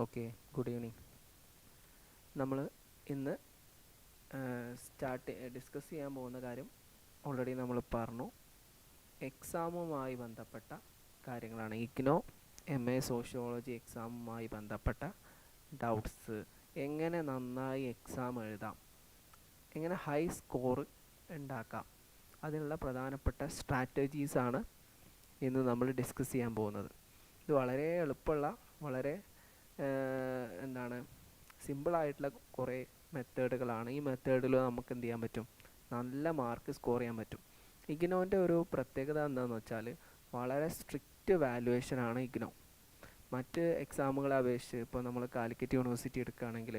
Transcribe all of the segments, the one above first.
Okay, good evening. നമ്മൾ ഇന്ന് discuss ചെയ്യാൻ പോകുന്ന കാര്യം ഓൾറെഡി നമ്മൾ പറഞ്ഞു. എക്സാമുമായി ബന്ധപ്പെട്ട കാര്യങ്ങളാണ്. ഇഗ്നോ MA സോഷ്യോളജി എക്സാമുമായി ബന്ധപ്പെട്ട ഡൗട്ട്സ്, എങ്ങനെ നന്നായി എക്സാം എഴുതാം, എങ്ങനെ ഹൈ സ്കോർ ഉണ്ടാക്കാം, അതിനുള്ള പ്രധാനപ്പെട്ട സ്ട്രാറ്റജീസാണ് ഇന്ന് നമ്മൾ ഡിസ്കസ് ചെയ്യാൻ പോകുന്നത്. ഇത് വളരെ എളുപ്പമുള്ള, വളരെ എന്താണ് സിമ്പിളായിട്ടുള്ള കുറേ മെത്തേഡുകളാണ്. ഈ മെത്തേഡിൽ നമുക്ക് എന്ത് ചെയ്യാൻ പറ്റും, നല്ല മാർക്ക് സ്കോർ ചെയ്യാൻ പറ്റും. ഇഗ്നോൻ്റെ ഒരു പ്രത്യേകത എന്താണെന്ന് വെച്ചാൽ വളരെ സ്ട്രിക്റ്റ് വാല്യുവേഷനാണ് ഇഗ്നോ. മറ്റ് എക്സാമുകളെ അപേക്ഷിച്ച് ഇപ്പോൾ നമ്മൾ കാലിക്കറ്റ് യൂണിവേഴ്സിറ്റി എടുക്കുകയാണെങ്കിൽ,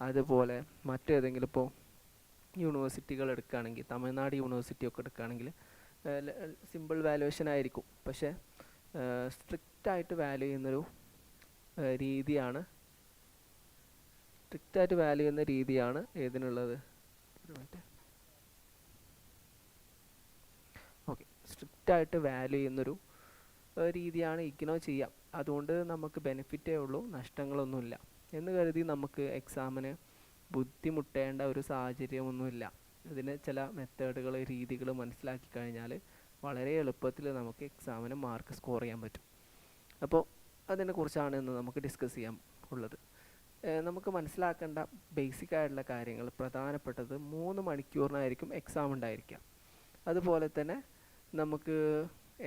അതുപോലെ മറ്റേതെങ്കിലും ഇപ്പോൾ യൂണിവേഴ്സിറ്റികൾ എടുക്കുകയാണെങ്കിൽ, തമിഴ്നാട് യൂണിവേഴ്സിറ്റി ഒക്കെ എടുക്കുകയാണെങ്കിൽ സിമ്പിൾ വാല്യുവേഷൻ ആയിരിക്കും. പക്ഷേ സ്ട്രിക്റ്റായിട്ട് വാല്യൂ ചെയ്യുന്നൊരു രീതിയാണ് ഏതിനുള്ളത്. ഓക്കെ, സ്ട്രിക്റ്റായിട്ട് വാല്യൂ ചെയ്യുന്നൊരു രീതിയാണ് ഇഗ്നോ ചെയ്യാം. അതുകൊണ്ട് നമുക്ക് ബെനിഫിറ്റേ ഉള്ളൂ, നഷ്ടങ്ങളൊന്നുമില്ല എന്ന് കരുതി നമുക്ക് എക്സാമിന് ബുദ്ധിമുട്ടേണ്ട ഒരു സാഹചര്യമൊന്നുമില്ല. ഇതിന് ചില മെത്തേഡുകൾ, രീതികൾ മനസ്സിലാക്കി കഴിഞ്ഞാൽ വളരെ എളുപ്പത്തിൽ നമുക്ക് എക്സാമിന് മാർക്ക് സ്കോർ ചെയ്യാൻ പറ്റും. അപ്പോൾ അതിനെക്കുറിച്ചാണ് ഇന്ന് നമുക്ക് ഡിസ്കസ് ചെയ്യാൻ ഉള്ളത്. നമുക്ക് മനസ്സിലാക്കേണ്ട ബേസിക് ആയിട്ടുള്ള കാര്യങ്ങൾ, പ്രധാനപ്പെട്ടത് 3 മണിക്കൂറിനായിരിക്കും എക്സാം ഉണ്ടായിരിക്കുക. അതുപോലെ തന്നെ നമുക്ക്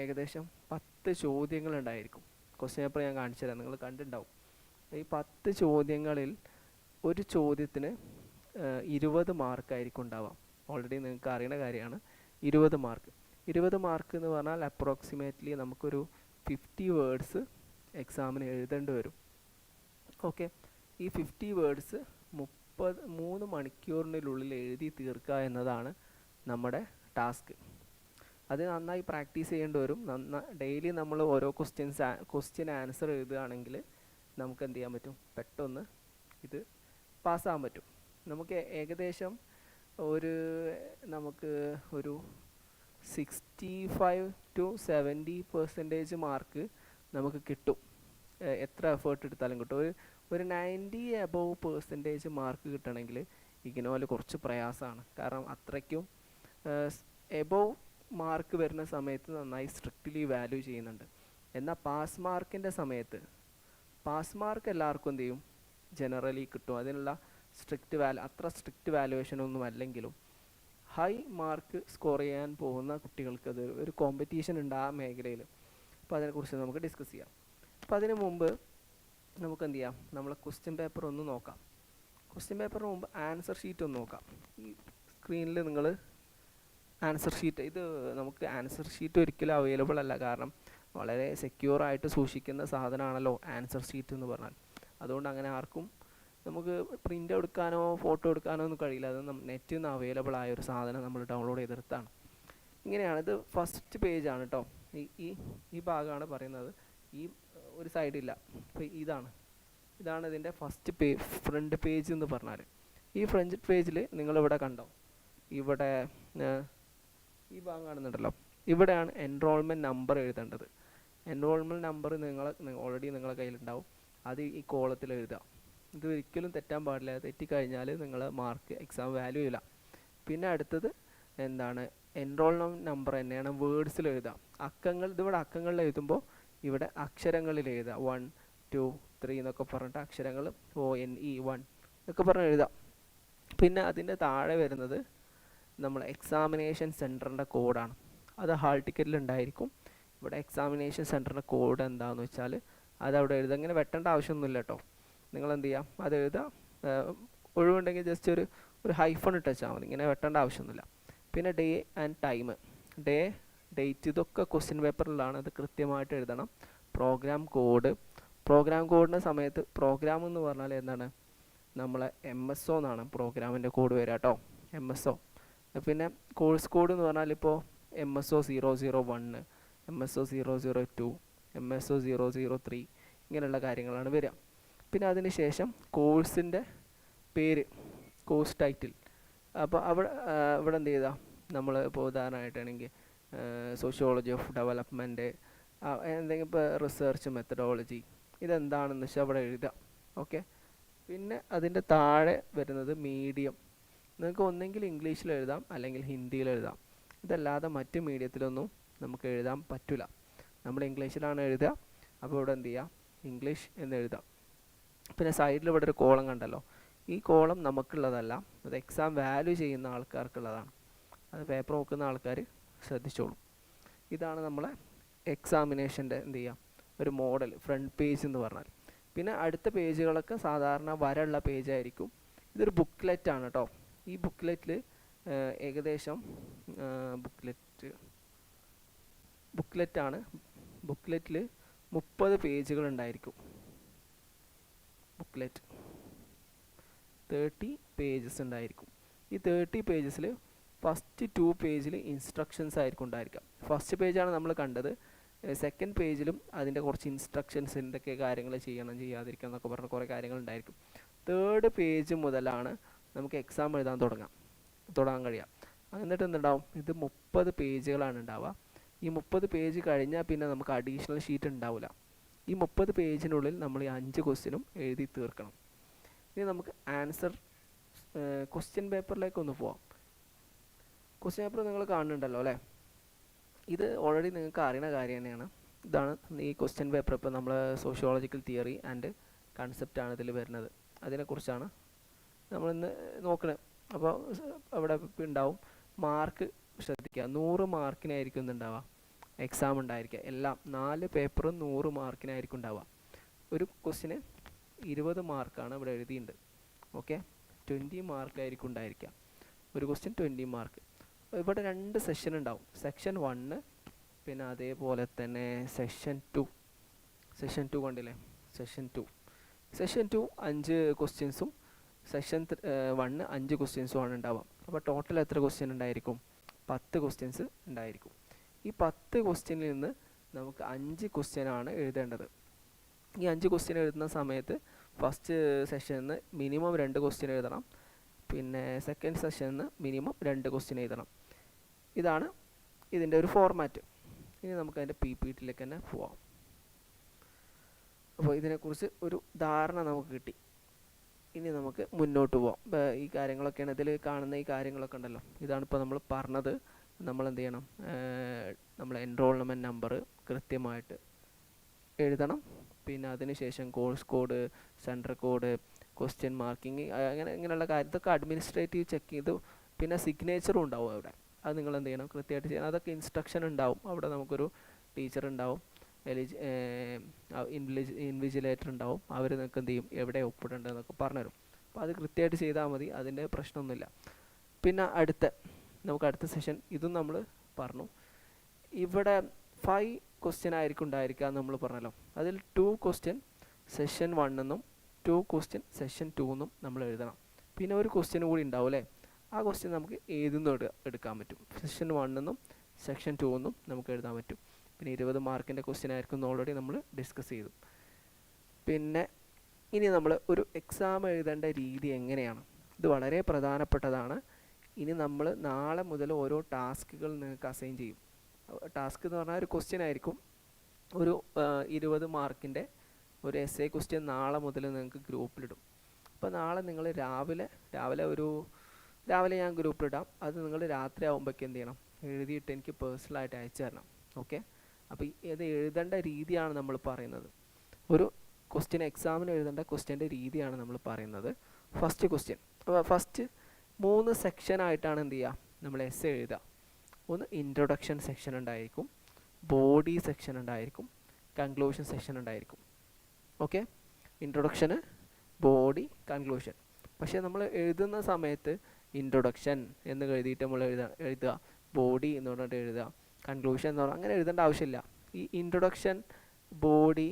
ഏകദേശം 10 ചോദ്യങ്ങളുണ്ടായിരിക്കും. ക്വസ്റ്റ്യൻ പേപ്പർ ഞാൻ കാണിച്ചു തരാം, നിങ്ങൾ കണ്ടിട്ടുണ്ടാവും. ഈ 10 ചോദ്യങ്ങളിൽ ഒരു ചോദ്യത്തിന് 20 മാർക്കായിരിക്കും ഉണ്ടാവാം. ഓൾറെഡി നിങ്ങൾക്ക് അറിയുന്ന കാര്യമാണ് 20 മാർക്ക്. 20 മാർക്ക് എന്ന് പറഞ്ഞാൽ അപ്രോക്സിമേറ്റ്ലി നമുക്കൊരു 50 വേർഡ്സ് എക്സാമിന് എഴുതേണ്ടി വരും. ഓക്കെ, ഈ 50 വേർഡ്സ് 3 മണിക്കൂറിനുള്ളിൽ എഴുതി തീർക്കുക എന്നതാണ് നമ്മുടെ ടാസ്ക്. അത് നന്നായി പ്രാക്ടീസ് ചെയ്യേണ്ടി വരും. ഡെയിലി നമ്മൾ ഓരോ ക്വസ്റ്റ്യൻ ആൻസർ എഴുതുകയാണെങ്കിൽ നമുക്ക് എന്ത് ചെയ്യാൻ പറ്റും, പെട്ടെന്ന് ഇത് പാസ്സാകാൻ പറ്റും. നമുക്ക് ഏകദേശം നമുക്ക് ഒരു 65 to 70% മാർക്ക് നമുക്ക് കിട്ടും. എത്ര എഫേർട്ട് എടുത്താലും കിട്ടും. ഒരു 90 above% മാർക്ക് കിട്ടണമെങ്കിൽ ഇഗ്നോയിൽ കുറച്ച് പ്രയാസമാണ്. കാരണം അത്രയ്ക്കും എബോവ് മാർക്ക് വരുന്ന സമയത്ത് നന്നായി സ്ട്രിക്റ്റ്ലി വാല്യൂ ചെയ്യുന്നുണ്ട്. എന്നാൽ പാസ് മാർക്കിൻ്റെ സമയത്ത് പാസ് മാർക്ക് എല്ലാവർക്കും എന്ത് ചെയ്യും, ജനറലി കിട്ടും. അതിനുള്ള അത്ര സ്ട്രിക്റ്റ് വാല്യുവേഷനൊന്നും അല്ലെങ്കിലും ഹൈ മാർക്ക് സ്കോർ ചെയ്യാൻ പോകുന്ന കുട്ടികൾക്ക് അത് ഒരു കോമ്പറ്റീഷൻ ഉണ്ട് ആ മേഖലയിൽ. അപ്പോൾ അതിനെക്കുറിച്ച് നമുക്ക് ഡിസ്കസ് ചെയ്യാം. അപ്പോൾ അതിന് മുമ്പ് നമുക്ക് എന്ത് ചെയ്യാം, നമ്മളെ ക്വസ്റ്റ്യൻ പേപ്പർ ഒന്ന് നോക്കാം. ക്വസ്റ്റ്യൻ പേപ്പറിന് മുമ്പ് ആൻസർ ഷീറ്റ് ഒന്ന് നോക്കാം. ഈ സ്ക്രീനിൽ നിങ്ങൾ ആൻസർ ഷീറ്റ്, ഇത് നമുക്ക് ആൻസർ ഷീറ്റ് ഒരിക്കലും അവൈലബിൾ അല്ല. കാരണം വളരെ സെക്യൂറായിട്ട് സൂക്ഷിക്കുന്ന സാധനമാണല്ലോ ആൻസർ ഷീറ്റ് എന്ന് പറഞ്ഞാൽ. അതുകൊണ്ട് അങ്ങനെ ആർക്കും നമുക്ക് പ്രിൻ്റ് എടുക്കാനോ ഫോട്ടോ എടുക്കാനോ ഒന്നും കഴിയില്ല. അത് നെറ്റിൽ നിന്ന് അവൈലബിൾ ആയ ഒരു സാധനം നമ്മൾ ഡൗൺലോഡ് ചെയ്തെടുത്താണ്. ഇങ്ങനെയാണ്. ഇത് ഫസ്റ്റ് പേജാണ് കേട്ടോ. ഈ ഭാഗമാണ് പറയുന്നത്. ഈ ഒരു സൈഡില്ല. അപ്പോൾ ഇതാണ് ഇതിൻ്റെ ഫ്രണ്ട് പേജ് എന്ന് പറഞ്ഞാൽ. ഈ ഫ്രണ്ട് പേജിൽ നിങ്ങളിവിടെ കണ്ടോ, ഇവിടെ ഈ ഭാഗം കാണുന്നുണ്ടല്ലോ, ഇവിടെയാണ് എൻറോൾമെൻറ്റ് നമ്പർ എഴുതേണ്ടത്. എൻറോൾമെൻറ്റ് നമ്പർ ഓൾറെഡി നിങ്ങളുടെ കയ്യിലുണ്ടാവും. അത് ഈ കോളത്തിൽ എഴുതുക. ഇത് ഒരിക്കലും തെറ്റാൻ പാടില്ല. തെറ്റിക്കഴിഞ്ഞാൽ നിങ്ങൾ മാർക്ക് എക്സാം വാല്യൂ ഇല്ല. പിന്നെ അടുത്തത് എന്താണ്, എൻറോൾമെൻറ്റ് നമ്പർ തന്നെയാണ് വേർഡ്സിൽ എഴുതുക. ഇതിവിടെ അക്കങ്ങളിൽ എഴുതുമ്പോൾ ഇവിടെ അക്ഷരങ്ങളിൽ എഴുതുക. 1 2 3 എന്നൊക്കെ പറഞ്ഞിട്ട് അക്ഷരങ്ങൾ ONE 1 എന്നൊക്കെ പറഞ്ഞ് എഴുതാം. പിന്നെ അതിൻ്റെ താഴെ വരുന്നത് നമ്മൾ എക്സാമിനേഷൻ സെൻറ്ററിൻ്റെ കോഡാണ്. അത് ഹാൾ ടിക്കറ്റിൽ ഉണ്ടായിരിക്കും. ഇവിടെ എക്സാമിനേഷൻ സെൻറ്ററിൻ്റെ കോഡ് എന്താണെന്ന് വെച്ചാൽ അതവിടെ എഴുതുക. ഇങ്ങനെ വെട്ടേണ്ട ആവശ്യമൊന്നുമില്ല കേട്ടോ. നിങ്ങൾ എന്ത് ചെയ്യാം, അത് എഴുതുക. ഒഴിവുണ്ടെങ്കിൽ ജസ്റ്റ് ഒരു ഹൈഫൺ ഇട്ട് വെച്ചാൽ മതി. ഇങ്ങനെ വെട്ടേണ്ട ആവശ്യമൊന്നുമില്ല. പിന്നെ ഡേ ആൻഡ് ടൈം, ഡേറ്റ്, ഇതൊക്കെ ക്വസ്റ്റ്യൻ പേപ്പറിലാണ്. അത് കൃത്യമായിട്ട് എഴുതണം. പ്രോഗ്രാം കോഡിൻ്റെ സമയത്ത്, പ്രോഗ്രാം എന്ന് പറഞ്ഞാൽ എന്താണ്, നമ്മളെ MSO എന്നാണ് പ്രോഗ്രാമിൻ്റെ കോഡ് വരിക കേട്ടോ, MSO. പിന്നെ കോഴ്സ് കോഡ് എന്ന് പറഞ്ഞാൽ ഇപ്പോൾ MSO 001, MSO 002, MSO 003 ഇങ്ങനെയുള്ള കാര്യങ്ങളാണ് വരിക. പിന്നെ അതിന് ശേഷം കോഴ്സിൻ്റെ പേര്, കോഴ്സ് ടൈറ്റിൽ. അപ്പോൾ ഇവിടെ എന്ത് ചെയ്താൽ നമ്മൾ ഇപ്പോൾ ഉദാഹരണമായിട്ടാണെങ്കിൽ സോഷ്യോളജി ഓഫ് ഡെവലപ്മെൻറ്റ്, എന്തെങ്കിലും ഇപ്പോൾ റിസർച്ച് മെത്തഡോളജി, ഇതെന്താണെന്ന് വെച്ചാൽ അവിടെ എഴുതുക. ഓക്കെ. പിന്നെ അതിൻ്റെ താഴെ വരുന്നത് മീഡിയം. നിങ്ങൾക്ക് ഒന്നെങ്കിൽ ഇംഗ്ലീഷിൽ എഴുതാം അല്ലെങ്കിൽ ഹിന്ദിയിൽ എഴുതാം. ഇതല്ലാതെ മറ്റ് മീഡിയത്തിലൊന്നും നമുക്ക് എഴുതാൻ പറ്റില്ല. നമ്മൾ ഇംഗ്ലീഷിലാണ് എഴുതുക, അപ്പോൾ ഇവിടെ എന്ത് ചെയ്യുക, ഇംഗ്ലീഷ് എന്ന് എഴുതാം. പിന്നെ സൈഡിൽ ഇവിടെ ഒരു കോളം കണ്ടല്ലോ, ഈ കോളം നമുക്കുള്ളതല്ല, അത് എക്സാം വാല്യൂ ചെയ്യുന്ന ആൾക്കാർക്കുള്ളതാണ്. അത് പേപ്പർ നോക്കുന്ന ആൾക്കാർ ശ്രദ്ധിച്ചോളൂ. ഇതാണ് നമ്മളെ എക്സാമിനേഷൻ്റെ എന്ത് ചെയ്യുക ഒരു മോഡൽ, ഫ്രണ്ട് പേജ് എന്ന് പറഞ്ഞാൽ. പിന്നെ അടുത്ത പേജുകളൊക്കെ സാധാരണ വരയുള്ള പേജായിരിക്കും. ഇതൊരു ബുക്ക്ലെറ്റാണ് കേട്ടോ. ഈ ബുക്ക്ലെറ്റിൽ ഏകദേശം ബുക്ക്ലെറ്റാണ്. ബുക്ക്ലെറ്റിൽ 30 പേജുകൾ ഉണ്ടായിരിക്കും. ബുക്ക്ലെറ്റ് 30 പേജസ് ഉണ്ടായിരിക്കും. ഈ 30 പേജസിൽ ഫസ്റ്റ് 2 പേജിൽ ഇൻസ്ട്രക്ഷൻസ് ആയിരിക്കും ഉണ്ടായിരിക്കുക. ഫസ്റ്റ് പേജാണ് നമ്മൾ കണ്ടത്. സെക്കൻഡ് പേജിലും അതിൻ്റെ കുറച്ച് ഇൻസ്ട്രക്ഷൻസ്, എന്തൊക്കെ കാര്യങ്ങൾ ചെയ്യണം ചെയ്യാതിരിക്കണം എന്നൊക്കെ പറഞ്ഞ കുറേ കാര്യങ്ങൾ ഉണ്ടായിരിക്കും. തേർഡ് പേജ് മുതലാണ് നമുക്ക് എക്സാം എഴുതാൻ തുടങ്ങാൻ കഴിയുക. എന്നിട്ട് എന്തുണ്ടാവും, ഇത് 30 പേജുകളാണ് ഉണ്ടാവുക. ഈ 30 പേജ് കഴിഞ്ഞാൽ പിന്നെ നമുക്ക് അഡീഷണൽ ഷീറ്റ് ഉണ്ടാവില്ല. ഈ 30 പേജിനുള്ളിൽ നമ്മൾ ഈ 5 ക്വസ്റ്റ്യനും എഴുതി തീർക്കണം. ഇനി നമുക്ക് ആൻസർ ക്വസ്റ്റ്യൻ പേപ്പറിലേക്ക് ഒന്ന് പോവാം. ക്വസ്റ്റ്യൻ പേപ്പർ നിങ്ങൾ കാണുന്നുണ്ടല്ലോ അല്ലേ. ഇത് ഓൾറെഡി നിങ്ങൾക്ക് അറിയുന്ന കാര്യം തന്നെയാണ്. ഇതാണ് ഈ ക്വസ്റ്റ്യൻ പേപ്പർ. ഇപ്പോൾ നമ്മൾ സോഷ്യോളജിക്കൽ തിയറി ആൻഡ് കൺസെപ്റ്റാണ് ഇതിൽ വരുന്നത്. അതിനെക്കുറിച്ചാണ് നമ്മളിന്ന് നോക്കുന്നത്. അപ്പോൾ അവിടെ ഉണ്ടാവും മാർക്ക്. ശ്രദ്ധിക്കുക, 100 മാർക്കിനായിരിക്കും ഇന്നുണ്ടാവുക എക്സാം ഉണ്ടായിരിക്കുക. എല്ലാം 4 പേപ്പറും 100 മാർക്കിനായിരിക്കും ഉണ്ടാവുക. ഒരു ക്വസ്റ്റിന് 20 മാർക്കാണ് ഇവിടെ എഴുതിയിട്ടുണ്ട്. ഓക്കെ, 20 മാർക്കായിരിക്കും ഉണ്ടായിരിക്കുക. ഒരു ക്വസ്റ്റ്യൻ 20 മാർക്ക്. ഇവിടെ 2 സെഷൻ ഉണ്ടാവും. സെക്ഷൻ 1 പിന്നെ അതേപോലെ തന്നെ സെഷൻ 2. സെഷൻ 2 കണ്ടില്ലേ, സെഷൻ 2. സെഷൻ 2 5 ക്വസ്റ്റ്യൻസും സെഷൻ 1 5 ക്വസ്റ്റ്യൻസും ആണ് ഉണ്ടാവുക. അപ്പോൾ ടോട്ടൽ എത്ര ക്വസ്റ്റ്യൻ ഉണ്ടായിരിക്കും? 10 ക്വസ്റ്റ്യൻസ് ഉണ്ടായിരിക്കും. ഈ 10 ക്വസ്റ്റ്യനിൽ നിന്ന് നമുക്ക് 5 ക്വസ്റ്റ്യനാണ് എഴുതേണ്ടത്. ഈ 5 ക്വസ്റ്റ്യൻ എഴുതുന്ന സമയത്ത് ഫസ്റ്റ് സെഷനിൽ നിന്ന് മിനിമം 2 ക്വസ്റ്റ്യൻ എഴുതണം. പിന്നെ സെക്കൻഡ് സെഷനിൽ നിന്ന് മിനിമം 2 ക്വസ്റ്റ്യൻ എഴുതണം. ഇതാണ് ഇതിൻ്റെ ഒരു ഫോർമാറ്റ്. ഇനി നമുക്കതിൻ്റെ PPTയിലേക്ക് തന്നെ പോവാം. അപ്പോൾ ഇതിനെക്കുറിച്ച് ഒരു ധാരണ നമുക്ക് കിട്ടി. ഇനി നമുക്ക് മുന്നോട്ട് പോവാം. ഈ കാര്യങ്ങളൊക്കെയാണ് ഇതിൽ കാണുന്ന. ഈ കാര്യങ്ങളൊക്കെ ഉണ്ടല്ലോ, ഇതാണ് ഇപ്പോൾ നമ്മൾ പറഞ്ഞത്. നമ്മൾ എന്ത് ചെയ്യണം, നമ്മൾ എൻറോൾമെൻറ്റ് നമ്പർ കൃത്യമായിട്ട് എഴുതണം. പിന്നെ അതിനുശേഷം course code, centre code, question marking, ഇങ്ങനെയുള്ള കാര്യത്തൊക്കെ അഡ്മിനിസ്ട്രേറ്റീവ് ചെക്ക് ചെയ്തു. പിന്നെ സിഗ്നേച്ചറും ഉണ്ടാവും അവിടെ. അത് നിങ്ങൾ എന്ത് ചെയ്യണം, കൃത്യമായിട്ട് ചെയ്യണം. അതൊക്കെ ഇൻസ്ട്രക്ഷൻ ഉണ്ടാവും. അവിടെ നമുക്കൊരു ടീച്ചർ ഉണ്ടാവും, ഇൻവിജിലേറ്റർ ഉണ്ടാവും. അവർ നിങ്ങൾക്ക് എന്ത് ചെയ്യും, എവിടെ ഒപ്പിടേണ്ടതെന്നൊക്കെ പറഞ്ഞുതരും. അപ്പോൾ അത് കൃത്യമായിട്ട് ചെയ്താൽ മതി, അതിൻ്റെ പ്രശ്നമൊന്നുമില്ല. പിന്നെ നമുക്ക് അടുത്ത സെഷൻ ഇതും നമ്മൾ പറഞ്ഞു. ഇവിടെ 5 ക്വസ്റ്റ്യൻ ആയിരിക്കും ഉണ്ടായിരിക്കുക എന്ന് നമ്മൾ പറഞ്ഞല്ലോ. അതിൽ 2 ക്വസ്റ്റ്യൻ സെഷൻ 1 എന്നും 2 ക്വസ്റ്റ്യൻ സെഷൻ 2 എന്നും നമ്മൾ എഴുതണം. പിന്നെ ഒരു ക്വസ്റ്റ്യൻ കൂടി ഉണ്ടാവും അല്ലേ. ആ ക്വസ്റ്റ്യൻ നമുക്ക് ഏതെന്നും എടുക്കാൻ പറ്റും. സെഷൻ 1 എന്നും സെക്ഷൻ 2 എന്നും നമുക്ക് എഴുതാൻ പറ്റും. പിന്നെ 20 മാർക്കിൻ്റെ ക്വസ്റ്റ്യൻ ആയിരിക്കും ഓൾറെഡി നമ്മൾ ഡിസ്കസ് ചെയ്തു. പിന്നെ ഇനി നമ്മൾ ഒരു എക്സാം എഴുതേണ്ട രീതി എങ്ങനെയാണ്, ഇത് വളരെ പ്രധാനപ്പെട്ടതാണ്. ഇനി നമ്മൾ നാളെ മുതൽ ഓരോ ടാസ്കുകൾ നിങ്ങൾക്ക് അസൈൻ ചെയ്യും. ടാസ്ക് എന്ന് പറഞ്ഞാൽ ഒരു ക്വസ്റ്റ്യൻ ആയിരിക്കും. ഒരു 20 മാർക്കിൻ്റെ ഒരു എസ്സേ ക്വസ്റ്റ്യൻ നാളെ മുതൽ നിങ്ങൾക്ക് ഗ്രൂപ്പിലിടും. അപ്പോൾ നാളെ നിങ്ങൾ രാവിലെ ഞാൻ ഗ്രൂപ്പിലിടാം. അത് നിങ്ങൾ രാത്രി ആകുമ്പോഴേക്കും എന്ത് ചെയ്യണം, എഴുതിയിട്ട് എനിക്ക് പേഴ്സണലായിട്ട് അയച്ചു തരണം. ഓക്കെ. അപ്പോൾ ഇത് എഴുതേണ്ട രീതിയാണ് നമ്മൾ പറയുന്നത്. ഒരു ക്വസ്റ്റ്യൻ എക്സാമിന് എഴുതേണ്ട ക്വസ്റ്റ്യൻ്റെ രീതിയാണ് നമ്മൾ പറയുന്നത്. ഫസ്റ്റ് ക്വസ്റ്റ്യൻ, അപ്പോൾ ഫസ്റ്റ് 3 സെക്ഷനായിട്ടാണ് എന്ത് ചെയ്യുക, നമ്മൾ എസ്സേ എഴുതുക. ഒന്ന് ഇൻട്രൊഡക്ഷൻ സെക്ഷൻ ഉണ്ടായിരിക്കും, ബോഡി സെക്ഷൻ ഉണ്ടായിരിക്കും, കൺക്ലൂഷൻ സെക്ഷൻ ഉണ്ടായിരിക്കും. ഓക്കെ, ഇൻട്രൊഡക്ഷന്, ബോഡി, കൺക്ലൂഷൻ. പക്ഷേ നമ്മൾ എഴുതുന്ന സമയത്ത് ഇൻട്രൊഡക്ഷൻ എന്ന് എഴുതിയിട്ട് നമ്മൾ എഴുതുക, ബോഡി എന്ന് പറഞ്ഞിട്ട് എഴുതുക, കൺക്ലൂഷൻ എന്ന് പറഞ്ഞാൽ അങ്ങനെ എഴുതേണ്ട ആവശ്യമില്ല. ഈ ഇൻട്രൊഡക്ഷൻ, ബോഡി,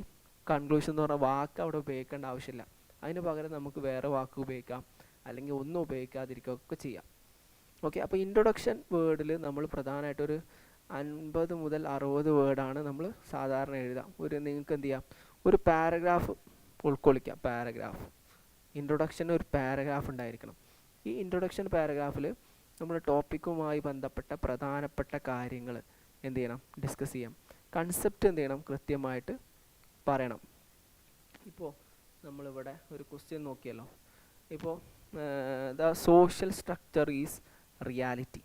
കൺക്ലൂഷൻ എന്ന് പറഞ്ഞ വാക്ക് അവിടെ ഉപയോഗിക്കേണ്ട ആവശ്യമില്ല. അതിന് പകരം നമുക്ക് വേറെ വാക്ക് ഉപയോഗിക്കാം, അല്ലെങ്കിൽ ഒന്നും ഉപയോഗിക്കാതിരിക്കുകയൊക്കെ ചെയ്യാം. ഓക്കെ. അപ്പോൾ ഇൻട്രൊഡക്ഷൻ വേർഡിൽ നമ്മൾ പ്രധാനമായിട്ടൊരു 50 മുതൽ 60 വേർഡാണ് നമ്മൾ സാധാരണ എഴുതുക. നിങ്ങൾക്ക് എന്ത് ചെയ്യാം, ഒരു പാരഗ്രാഫ് ഉൾക്കൊള്ളിക്കാം. ഇൻട്രൊഡക്ഷന് ഒരു പാരഗ്രാഫ് ഉണ്ടായിരിക്കണം. ഈ ഇൻട്രൊഡക്ഷൻ പാരഗ്രാഫിൽ നമ്മുടെ ടോപ്പിക്കുമായി ബന്ധപ്പെട്ട പ്രധാനപ്പെട്ട കാര്യങ്ങൾ എന്ത് ചെയ്യണം, ഡിസ്കസ് ചെയ്യാം. കൺസെപ്റ്റ് എന്ത് ചെയ്യണം, കൃത്യമായിട്ട് പറയണം. ഇപ്പോൾ നമ്മളിവിടെ ഒരു ക്വസ്റ്റ്യൻ നോക്കിയല്ലോ. ഇപ്പോൾ the social structure is reality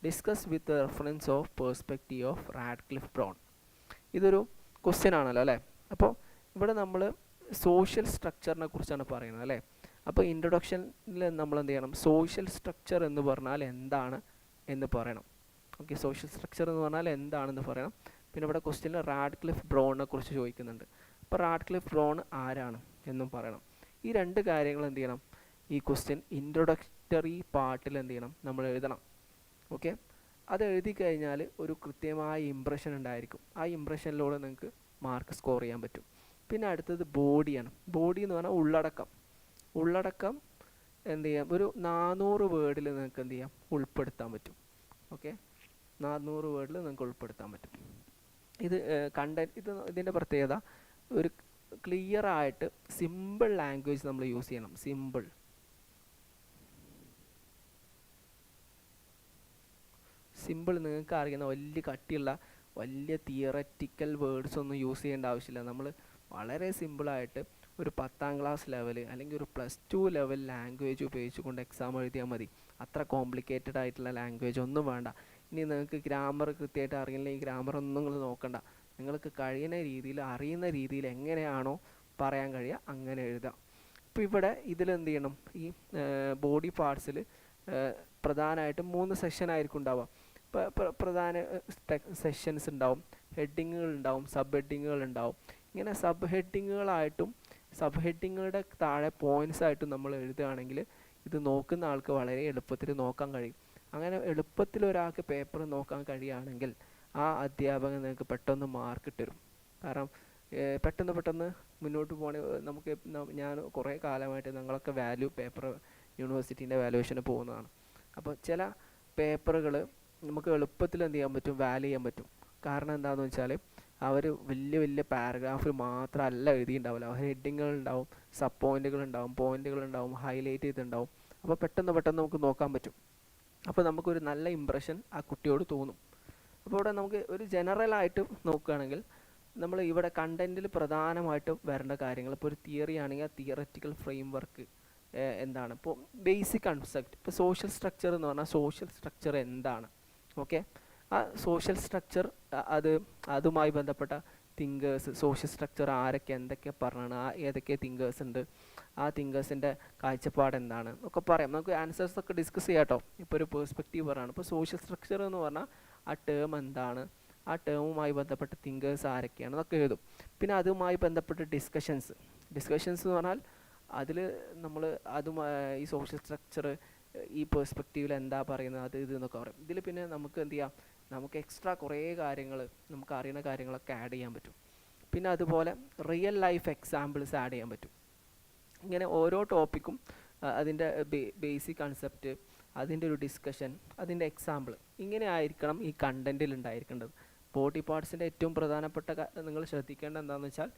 discuss with reference of perspective of Radcliffe brown. ഇതൊരു ക്വസ്റ്റ്യൻ ആണല്ലോ അല്ലേ. അപ്പോൾ ഇവിടെ നമ്മൾ സോഷ്യൽ സ്ട്രക്ചറിനെ കുറിച്ചാണ് പറയുന്നത് അല്ലേ. അപ്പോൾ ഇൻട്രൊഡക്ഷനിൽ നമ്മൾ എന്ത് ചെയ്യണം, സോഷ്യൽ സ്ട്രക്ചർ എന്ന് പറഞ്ഞാൽ എന്താണ് എന്ന് പറയണം. ഓക്കെ, സോഷ്യൽ സ്ട്രക്ചർ എന്ന് പറഞ്ഞാൽ എന്താണെന്ന് പറയണം. പിന്നെ ഇവിടെ ക്വസ്റ്റ്യനിൽ റാഡ്ക്ലിഫ് ബ്രൗണിനെ കുറിച്ച് ചോദിക്കുന്നുണ്ട്. അപ്പോൾ റാഡ്ക്ലിഫ് ബ്രൗൺ ആരാണ് എന്നും പറയണം. ഈ രണ്ട് കാര്യങ്ങൾ എന്ത് ചെയ്യണം, ഈ ക്വസ്റ്റ്യൻ ഇൻട്രൊഡക്ടറി പാർട്ടിൽ എന്ത് ചെയ്യണം, നമ്മൾ എഴുതണം. ഓക്കെ, അത് എഴുതി കഴിഞ്ഞാൽ ഒരു കൃത്യമായ ഇംപ്രഷൻ ഉണ്ടായിരിക്കും. ആ ഇംപ്രഷനിലൂടെ നിങ്ങൾക്ക് മാർക്ക് സ്കോർ ചെയ്യാൻ പറ്റും. പിന്നെ അടുത്തത് ബോഡിയാണ്. ബോഡി എന്ന് പറഞ്ഞാൽ ഉള്ളടക്കം എന്ത് ചെയ്യാം, ഒരു 400 വേർഡിൽ നിങ്ങൾക്ക് എന്ത് ചെയ്യാം, ഉൾപ്പെടുത്താൻ പറ്റും. ഓക്കെ, 400 വേർഡിൽ നിങ്ങൾക്ക് ഉൾപ്പെടുത്താൻ പറ്റും. ഇത് ഇതിൻ്റെ പ്രത്യേകത, ഒരു ക്ലിയർ ആയിട്ട് സിമ്പിൾ ലാംഗ്വേജ് നമ്മൾ യൂസ് ചെയ്യണം. സിമ്പിൾ നിങ്ങൾക്ക് അറിയുന്ന വലിയ കട്ടിയുള്ള വലിയ തിയററ്റിക്കൽ വേർഡ്സ് ഒന്നും യൂസ് ചെയ്യേണ്ട ആവശ്യമില്ല. നമ്മൾ വളരെ സിമ്പിളായിട്ട് ഒരു 10ാം ക്ലാസ് ലെവൽ അല്ലെങ്കിൽ ഒരു +2 ലെവൽ ലാംഗ്വേജ് ഉപയോഗിച്ചുകൊണ്ട് എക്സാം എഴുതിയാൽ മതി. അത്ര കോംപ്ലിക്കേറ്റഡ് ആയിട്ടുള്ള ലാംഗ്വേജ് ഒന്നും വേണ്ട. ഇനി നിങ്ങൾക്ക് ഗ്രാമർ കൃത്യമായിട്ട് അറിയില്ലെങ്കിൽ ഈ ഗ്രാമർ ഒന്നും നിങ്ങൾ നോക്കണ്ട. നിങ്ങൾക്ക് കഴിയുന്ന രീതിയിൽ, അറിയുന്ന രീതിയിൽ എങ്ങനെയാണോ പറയാൻ കഴിയുക അങ്ങനെ എഴുതാം. ഇപ്പോൾ ഇവിടെ ഇതിലെന്ത് ചെയ്യണം, ഈ ബോഡി പാർട്സിൽ പ്രധാനമായിട്ടും 3 സെഷനായിരിക്കും ഉണ്ടാവുക. പ്രധാന സെഷൻസ് ഉണ്ടാവും, ഹെഡിങ്ങുകൾ ഉണ്ടാവും, സബ് ഹെഡിങ്ങുകൾ ഉണ്ടാവും. ഇങ്ങനെ സബ് ഹെഡിങ്ങുകളായിട്ടും സബ് ഹെഡിങ്ങുകളുടെ താഴെ പോയിൻറ്റ്സ് ആയിട്ടും നമ്മൾ എഴുതുകയാണെങ്കിൽ ഇത് നോക്കുന്ന ആൾക്ക് വളരെ എളുപ്പത്തിൽ നോക്കാൻ കഴിയും. അങ്ങനെ എളുപ്പത്തിൽ ഒരാൾക്ക് പേപ്പർ നോക്കാൻ കഴിയുകയാണെങ്കിൽ ആ അധ്യാപകൻ നിങ്ങൾക്ക് പെട്ടെന്ന് മാർക്ക് ഇട്ടുതരും. കാരണം പെട്ടെന്ന് മുന്നോട്ട് പോകണ നമുക്ക് ഞാൻ കുറേ കാലമായിട്ട് ഞങ്ങളൊക്കെ പേപ്പർ യൂണിവേഴ്സിറ്റീൻ്റെ വാല്യുവേഷന് പോകുന്നതാണ്. അപ്പോൾ ചില പേപ്പറുകൾ നമുക്ക് എളുപ്പത്തിൽ എന്ത് ചെയ്യാൻ പറ്റും, വാല്യൂ ചെയ്യാൻ പറ്റും. കാരണം എന്താണെന്ന് വെച്ചാൽ അവർ വലിയ പാരഗ്രാഫിൽ മാത്രമല്ല എഴുതിയിട്ടുണ്ടാവില്ല. ഹെഡിങ്ങുകളുണ്ടാവും, സബ് പോയിന്റുകളുണ്ടാവും, ഹൈലൈറ്റ് ചെയ്തിട്ടുണ്ടാവും. അപ്പോൾ പെട്ടെന്ന് നമുക്ക് നോക്കാൻ പറ്റും. അപ്പോൾ നമുക്കൊരു നല്ല ഇംപ്രഷൻ ആ കുട്ടിയോട് തോന്നും. അപ്പോൾ ഇവിടെ നമുക്ക് ഒരു ജനറലായിട്ട് നോക്കുകയാണെങ്കിൽ നമ്മൾ ഇവിടെ കണ്ടൻറ്റിൽ പ്രധാനമായിട്ടും വരേണ്ട കാര്യങ്ങൾ, ഇപ്പോൾ ഒരു തിയറി ആണെങ്കിൽ ആ തിയററ്റിക്കൽ ഫ്രെയിം വർക്ക് എന്താണ്, ഇപ്പോൾ ബേസിക് കൺസെപ്റ്റ്. ഇപ്പോൾ സോഷ്യൽ സ്ട്രക്ചർ എന്ന് പറഞ്ഞാൽ സോഷ്യൽ സ്ട്രക്ചർ എന്താണ്, ഓക്കെ, ആ സോഷ്യൽ സ്ട്രക്ചർ അതുമായി ബന്ധപ്പെട്ട തിങ്കേഴ്സ്, സോഷ്യൽ സ്ട്രക്ചർ ആരൊക്കെ എന്തൊക്കെ പറഞ്ഞാണ്, ഏതൊക്കെ തിങ്കേഴ്സ് ഉണ്ട്, ആ തിങ്കേഴ്സിൻ്റെ കാഴ്ചപ്പാട് എന്താണ് ഒക്കെ പറയാം. നമുക്ക് ആൻസേഴ്സ് ഒക്കെ ഡിസ്കസ് ചെയ്യാം കേട്ടോ. ഇപ്പോൾ ഒരു പേഴ്സ്പെക്റ്റീവ് പറയാണ്. ഇപ്പോൾ സോഷ്യൽ സ്ട്രക്ചർ എന്ന് പറഞ്ഞാൽ ആ ടേം എന്താണ്, ആ ടേമുമായി ബന്ധപ്പെട്ട തിങ്കേഴ്സ് ആരൊക്കെയാണ് എന്നൊക്കെ എഴുതും. പിന്നെ അതുമായി ബന്ധപ്പെട്ട ഡിസ്കഷൻസ് എന്ന് പറഞ്ഞാൽ അതിൽ നമ്മൾ ഈ സോഷ്യൽ സ്ട്രക്ചർ ഈ പേഴ്സ്പെക്റ്റീവിൽ എന്താ പറയുന്നത് അത് എന്നൊക്കെ പറയും. ഇതിൽ പിന്നെ നമുക്ക് എന്ത് ചെയ്യാം, നമുക്ക് എക്സ്ട്രാ കുറേ കാര്യങ്ങൾ, നമുക്ക് അറിയുന്ന കാര്യങ്ങളൊക്കെ ആഡ് ചെയ്യാൻ പറ്റും. പിന്നെ അതുപോലെ റിയൽ ലൈഫ് എക്സാമ്പിൾസ് ആഡ് ചെയ്യാൻ പറ്റും. ഇങ്ങനെ ഓരോ ടോപ്പിക്കും അതിൻ്റെ ബേസിക് കൺസെപ്റ്റ്, അതിൻ്റെ ഒരു ഡിസ്കഷൻ, അതിൻ്റെ എക്സാമ്പിൾ, ഇങ്ങനെ ആയിരിക്കണം ഈ കണ്ടൻറ്റിൽ ഉണ്ടായിരിക്കേണ്ടത്. ബോഡി പാർട്സിൻ്റെ ഏറ്റവും പ്രധാനപ്പെട്ട നിങ്ങൾ ശ്രദ്ധിക്കേണ്ടത് എന്താണെന്ന് വെച്ചാൽ,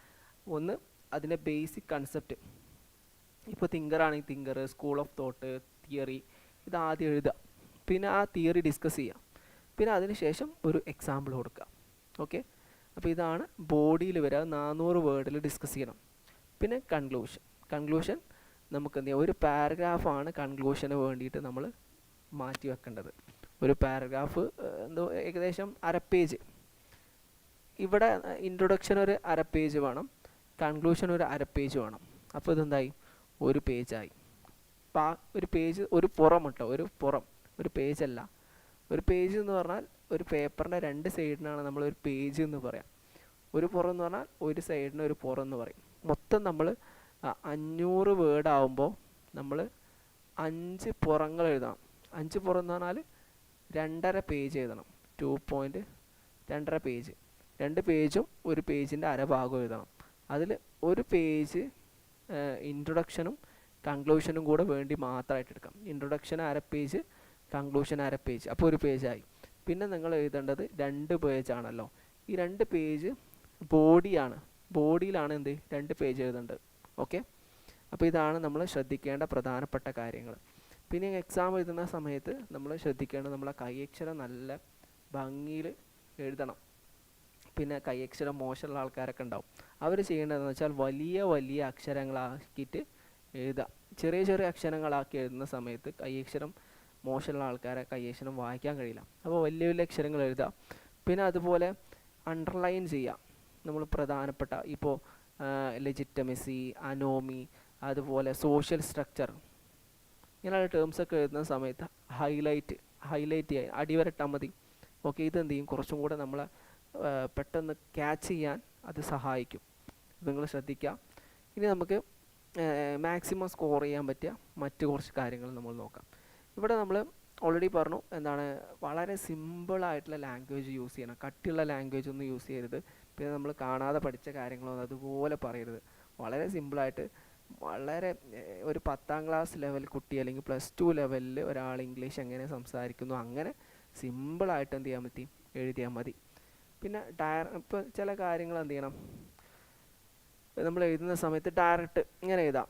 ഒന്ന് അതിൻ്റെ ബേസിക് കൺസെപ്റ്റ്. ഇപ്പോൾ തിങ്കറാണെങ്കിൽ thinker, school of thought, theory, ഇത് ആദ്യം എഴുതുക. പിന്നെ ആ തിയറി ഡിസ്കസ് ചെയ്യുക. പിന്നെ അതിന് ശേഷം ഒരു എക്സാമ്പിൾ കൊടുക്കുക. ഓക്കെ, അപ്പോൾ ഇതാണ് ബോഡിയിൽ വരിക. 400 വേർഡിൽ ഡിസ്കസ് ചെയ്യണം. പിന്നെ കൺക്ലൂഷൻ നമുക്ക് എന്ത് ചെയ്യാം, ഒരു പാരഗ്രാഫാണ് കൺക്ലൂഷന് വേണ്ടിയിട്ട് നമ്മൾ മാറ്റി വെക്കേണ്ടത്. ഒരു പാരഗ്രാഫ് ഏകദേശം 1/2 പേജ്. ഇവിടെ ഇൻട്രൊഡക്ഷൻ ഒരു 1/2 പേജ് വേണം, കൺക്ലൂഷൻ ഒരു 1/2 പേജ് വേണം. അപ്പോൾ ഇതെന്തായി, ഒരു പേജായി. അപ്പോൾ ആ ഒരു പേജ്, ഒരു പുറം കേട്ടോ, ഒരു പേജല്ല. ഒരു പേജ് എന്ന് പറഞ്ഞാൽ ഒരു പേപ്പറിൻ്റെ 2 സൈഡിനാണ് നമ്മൾ ഒരു പേജ് എന്ന് പറയാം. ഒരു പുറം എന്ന് പറഞ്ഞാൽ ഒരു സൈഡിന് ഒരു പുറം എന്ന് പറയും. മൊത്തം നമ്മൾ 500 വേർഡ് ആവുമ്പോൾ നമ്മൾ 5 പുറങ്ങൾ എഴുതണം. 5 പുറം എന്ന് പറഞ്ഞാൽ 2.5 പേജ് എഴുതണം. 2.5 പേജ്, 2 പേജും ഒരു പേജിൻ്റെ അരഭാഗം എഴുതണം. അതിൽ ഒരു പേജ് ഇൻട്രൊഡക്ഷനും കൺക്ലൂഷനും കൂടെ വേണ്ടി മാത്രമായിട്ട് എടുക്കാം. ഇൻട്രൊഡക്ഷൻ 1/2 പേജ്, കൺക്ലൂഷൻ 1/2 പേജ്, അപ്പോൾ ഒരു പേജായി. പിന്നെ നിങ്ങൾ എഴുതേണ്ടത് 2 പേജാണല്ലോ. ഈ 2 പേജ് ബോഡിയിലാണ് എന്ത് 2 പേജ് എഴുതേണ്ടത്. ഓക്കെ, അപ്പോൾ ഇതാണ് നമ്മൾ ശ്രദ്ധിക്കേണ്ട പ്രധാനപ്പെട്ട കാര്യങ്ങൾ. പിന്നെ എക്സാം എഴുതുന്ന സമയത്ത് നമ്മൾ ശ്രദ്ധിക്കേണ്ടത് നമ്മളെ കൈയക്ഷരം നല്ല ഭംഗിയിൽ എഴുതണം. പിന്നെ കൈയക്ഷരം മോശമുള്ള ആൾക്കാരൊക്കെ ഉണ്ടാവും. അവർ ചെയ്യേണ്ടതെന്ന് വെച്ചാൽ വലിയ വലിയ അക്ഷരങ്ങളാക്കിയിട്ട് എഴുതുക. ചെറിയ ചെറിയ അക്ഷരങ്ങളാക്കി എഴുതുന്ന സമയത്ത് കൈയക്ഷരം മോശമുള്ള ആൾക്കാരെ കൈയക്ഷരം വായിക്കാൻ കഴിയില്ല. അപ്പോൾ വലിയ വലിയ അക്ഷരങ്ങൾ എഴുതുക. പിന്നെ അതുപോലെ അണ്ടർലൈൻ ചെയ്യുക. നമ്മൾ പ്രധാനപ്പെട്ട ഇപ്പോൾ ലെജിറ്റമസി, അനോമി, അതുപോലെ സോഷ്യൽ സ്ട്രക്ചർ ഇങ്ങനെയുള്ള ടേംസൊക്കെ എഴുതുന്ന സമയത്ത് ഹൈലൈറ്റ് ചെയ്യാൻ അടിവരട്ടാൽ മതി. ഓക്കെ, ഇതെന്ത് ചെയ്യും, കുറച്ചും കൂടെ നമ്മളെ പെട്ടെന്ന് ക്യാച്ച് ചെയ്യാൻ അത് സഹായിക്കും. നിങ്ങൾ ശ്രദ്ധിക്കുക. ഇനി നമുക്ക് മാക്സിമം സ്കോർ ചെയ്യാൻ പറ്റിയ മറ്റ് കുറച്ച് കാര്യങ്ങൾ നമ്മൾ നോക്കാം. ഇവിടെ നമ്മൾ ഓൾറെഡി പറഞ്ഞു, എന്താണ്, വളരെ സിമ്പിളായിട്ടുള്ള ലാംഗ്വേജ് യൂസ് ചെയ്യണം. കട്ടിയുള്ള ലാംഗ്വേജ് ഒന്നും യൂസ് ചെയ്യരുത്. പിന്നെ നമ്മൾ കാണാതെ പഠിച്ച കാര്യങ്ങളൊന്നും അതുപോലെ പറയരുത്. വളരെ സിമ്പിളായിട്ട്, വളരെ ഒരു 10ാം ക്ലാസ് ലെവൽ കുട്ടി അല്ലെങ്കിൽ +2 ലെവലിൽ ഒരാൾ ഇംഗ്ലീഷ് എങ്ങനെ സംസാരിക്കുന്നു അങ്ങനെ സിമ്പിളായിട്ട് എന്ത് ചെയ്യാൻ പറ്റി, എഴുതിയാൽ മതി. പിന്നെ ഇപ്പോൾ ചില കാര്യങ്ങൾ എന്ത് ചെയ്യണം, നമ്മൾ എഴുതുന്ന സമയത്ത് ഡയറക്റ്റ് ഇങ്ങനെ എഴുതാം.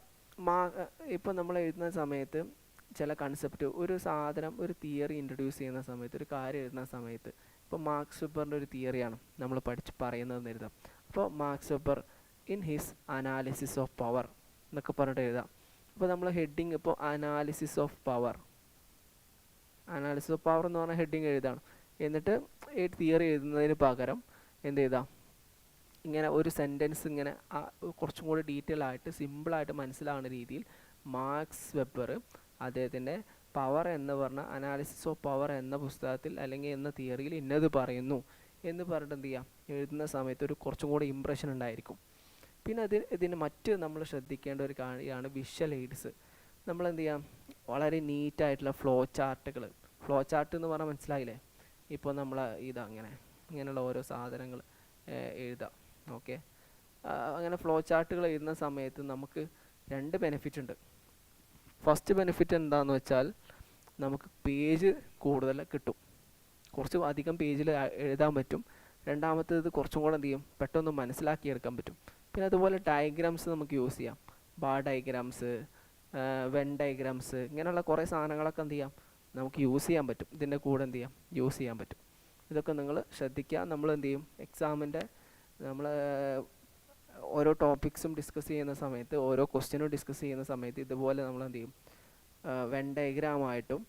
ഇപ്പോൾ നമ്മൾ എഴുതുന്ന സമയത്ത് ചില കൺസെപ്റ്റ്, ഒരു സാധനം, ഒരു തിയറി ഇൻട്രൊഡ്യൂസ് ചെയ്യുന്ന സമയത്ത്, ഒരു കാര്യം എഴുതുന്ന സമയത്ത്, ഇപ്പോൾ മാർക്സ് വെബറിൻ്റെ ഒരു തിയറിയാണ് നമ്മൾ പറയുന്നതെന്ന് എഴുതാം. അപ്പോൾ marks weber in his analysis of power എന്നൊക്കെ പറഞ്ഞിട്ട് എഴുതാം. അപ്പോൾ നമ്മൾ ഹെഡിങ് ഇപ്പോൾ അനാലിസിസ് ഓഫ് പവർ എന്ന് പറഞ്ഞാൽ ഹെഡിങ് എഴുതാണ്. എന്നിട്ട് ഈ തിയറി എഴുതുന്നതിന് പകരം എന്ത് ചെയ്താൽ, ഇങ്ങനെ ഒരു സെൻറ്റൻസ് ഇങ്ങനെ കുറച്ചും കൂടി ഡീറ്റെയിൽ ആയിട്ട് സിമ്പിളായിട്ട് മനസ്സിലാവുന്ന രീതിയിൽ മാർക്സ് വെബർ അദ്ദേഹത്തിൻ്റെ പവർ എന്ന് പറഞ്ഞ അനാലിസിസ് ഓഫ് പവർ എന്ന പുസ്തകത്തിൽ അല്ലെങ്കിൽ എന്ന തിയറിയിൽ ഇന്നത് പറയുന്നു എന്ന് പറഞ്ഞിട്ട് എന്ത് ചെയ്യാം, എഴുതുന്ന സമയത്ത് ഒരു കുറച്ചും കൂടി ഇമ്പ്രഷൻ ഉണ്ടായിരിക്കും. പിന്നെ ഇതിന് മറ്റ് നമ്മൾ ശ്രദ്ധിക്കേണ്ട ഒരു കാര്യമാണ് വിഷ്വൽ എയ്ഡ്സ്. നമ്മൾ എന്ത് ചെയ്യാം, വളരെ നീറ്റായിട്ടുള്ള ഫ്ലോ ചാർട്ട് എന്ന് പറഞ്ഞാൽ മനസ്സിലായില്ലേ? ഇപ്പോൾ നമ്മൾ ഇങ്ങനെയുള്ള ഓരോ സാധനങ്ങൾ എഴുതാം. ഓക്കെ, അങ്ങനെ ഫ്ലോ ചാർട്ടുകൾ എഴുതുന്ന സമയത്ത് നമുക്ക് 2 ബെനിഫിറ്റ് ഉണ്ട്. ഫസ്റ്റ് ബെനിഫിറ്റ് എന്താണെന്ന് വെച്ചാൽ നമുക്ക് പേജ് കൂടുതൽ കിട്ടും, കുറച്ച് അധികം പേജിൽ എഴുതാൻ പറ്റും. രണ്ടാമത്തേത് കുറച്ചും കൂടെ എന്ത് ചെയ്യും, പെട്ടെന്ന് മനസ്സിലാക്കിയെടുക്കാൻ പറ്റും. പിന്നെ അതുപോലെ ഡയഗ്രാംസ് നമുക്ക് യൂസ് ചെയ്യാം. ബാർ ഡയഗ്രാംസ്, വെൻ ഡയഗ്രാംസ്, ഇങ്ങനെയുള്ള കുറേ സാധനങ്ങളൊക്കെ എന്ത് ചെയ്യാം, നമുക്ക് യൂസ് ചെയ്യാൻ പറ്റും. ഇതിൻ്റെ കൂടെ എന്ത് ചെയ്യാം, യൂസ് ചെയ്യാൻ പറ്റും. ഇതൊക്കെ നിങ്ങൾ ശ്രദ്ധിക്കുക. നമ്മൾ എന്ത് ചെയ്യും, എക്സാമിൻ്റെ നമ്മൾ ഓരോ ടോപ്പിക്സും ഡിസ്കസ് ചെയ്യുന്ന സമയത്ത്, ഓരോ ക്വസ്റ്റ്യനും ഡിസ്കസ് ചെയ്യുന്ന സമയത്ത് ഇതുപോലെ നമ്മൾ എന്ത് ചെയ്യും, വെൻ ഡയഗ്രാമായിട്ടും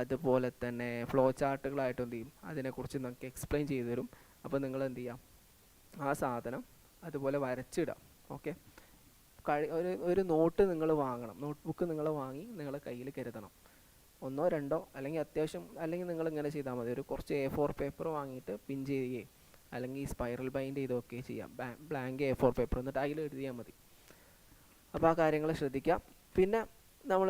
അതുപോലെ തന്നെ ഫ്ലോ ചാർട്ടുകളായിട്ടും എന്ത് ചെയ്യും, അതിനെക്കുറിച്ച് നമുക്ക് എക്സ്പ്ലെയിൻ ചെയ്തു തരും. അപ്പോൾ നിങ്ങൾ എന്ത് ചെയ്യാം, ആ സാധനം അതുപോലെ വരച്ചിടാം. ഓക്കെ, ഒരു നോട്ട് നിങ്ങൾ വാങ്ങണം, നോട്ട്ബുക്ക് നിങ്ങൾ വാങ്ങി നിങ്ങളുടെ കയ്യിൽ കരുതണം. 1 or 2 അല്ലെങ്കിൽ അത്യാവശ്യം, അല്ലെങ്കിൽ നിങ്ങൾ ഇങ്ങനെ ചെയ്താൽ മതി, ഒരു കുറച്ച് A4 പേപ്പർ വാങ്ങിയിട്ട് പിൻ ചെയ്യുകയും അല്ലെങ്കിൽ സ്പൈറൽ ബൈൻഡ് ചെയ്തൊക്കെ ചെയ്യാം. ബ്ലാങ്ക് A4 പേപ്പർ, എന്നിട്ട് അതിൽ എഴുതിയാൽ മതി. അപ്പോൾ ആ കാര്യങ്ങൾ ശ്രദ്ധിക്കാം. പിന്നെ നമ്മൾ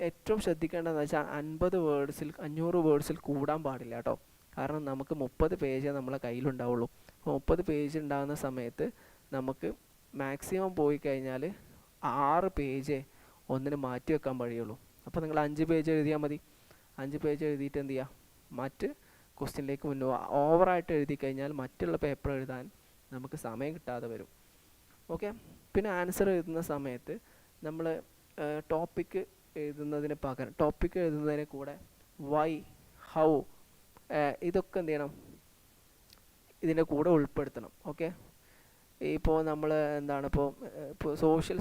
ഏറ്റവും ശ്രദ്ധിക്കേണ്ടതെന്ന് വെച്ചാൽ 500 വേർഡ്സിൽ കൂടാൻ പാടില്ല കേട്ടോ. കാരണം നമുക്ക് 30 പേജേ നമ്മളെ കയ്യിലുണ്ടാവുള്ളൂ. അപ്പോൾ 30 പേജ് ഉണ്ടാകുന്ന സമയത്ത് നമുക്ക് മാക്സിമം പോയി കഴിഞ്ഞാൽ 6 പേജേ ഒന്നിന് മാറ്റി വെക്കാൻ കഴിയുള്ളൂ. അപ്പോൾ നിങ്ങൾ 5 പേജ് എഴുതിയാൽ മതി. 5 പേജ് എഴുതിയിട്ട് എന്ത് ചെയ്യുക, മറ്റ് ക്വസ്റ്റ്യനിലേക്ക് ഓവറായിട്ട് എഴുതി കഴിഞ്ഞാൽ മറ്റുള്ള പേപ്പർ എഴുതാൻ നമുക്ക് സമയം കിട്ടാതെ വരും. ഓക്കെ, പിന്നെ ആൻസർ എഴുതുന്ന സമയത്ത് നമ്മൾ ടോപ്പിക്ക് എഴുതുന്നതിന് കൂടെ വൈ, ഹൗ, ഇതൊക്കെ എന്ത് ചെയ്യണം, ഇതിൻ്റെ കൂടെ ഉൾപ്പെടുത്തണം. ഓക്കെ, ഇപ്പോൾ നമ്മൾ ഇപ്പോൾ സോഷ്യൽ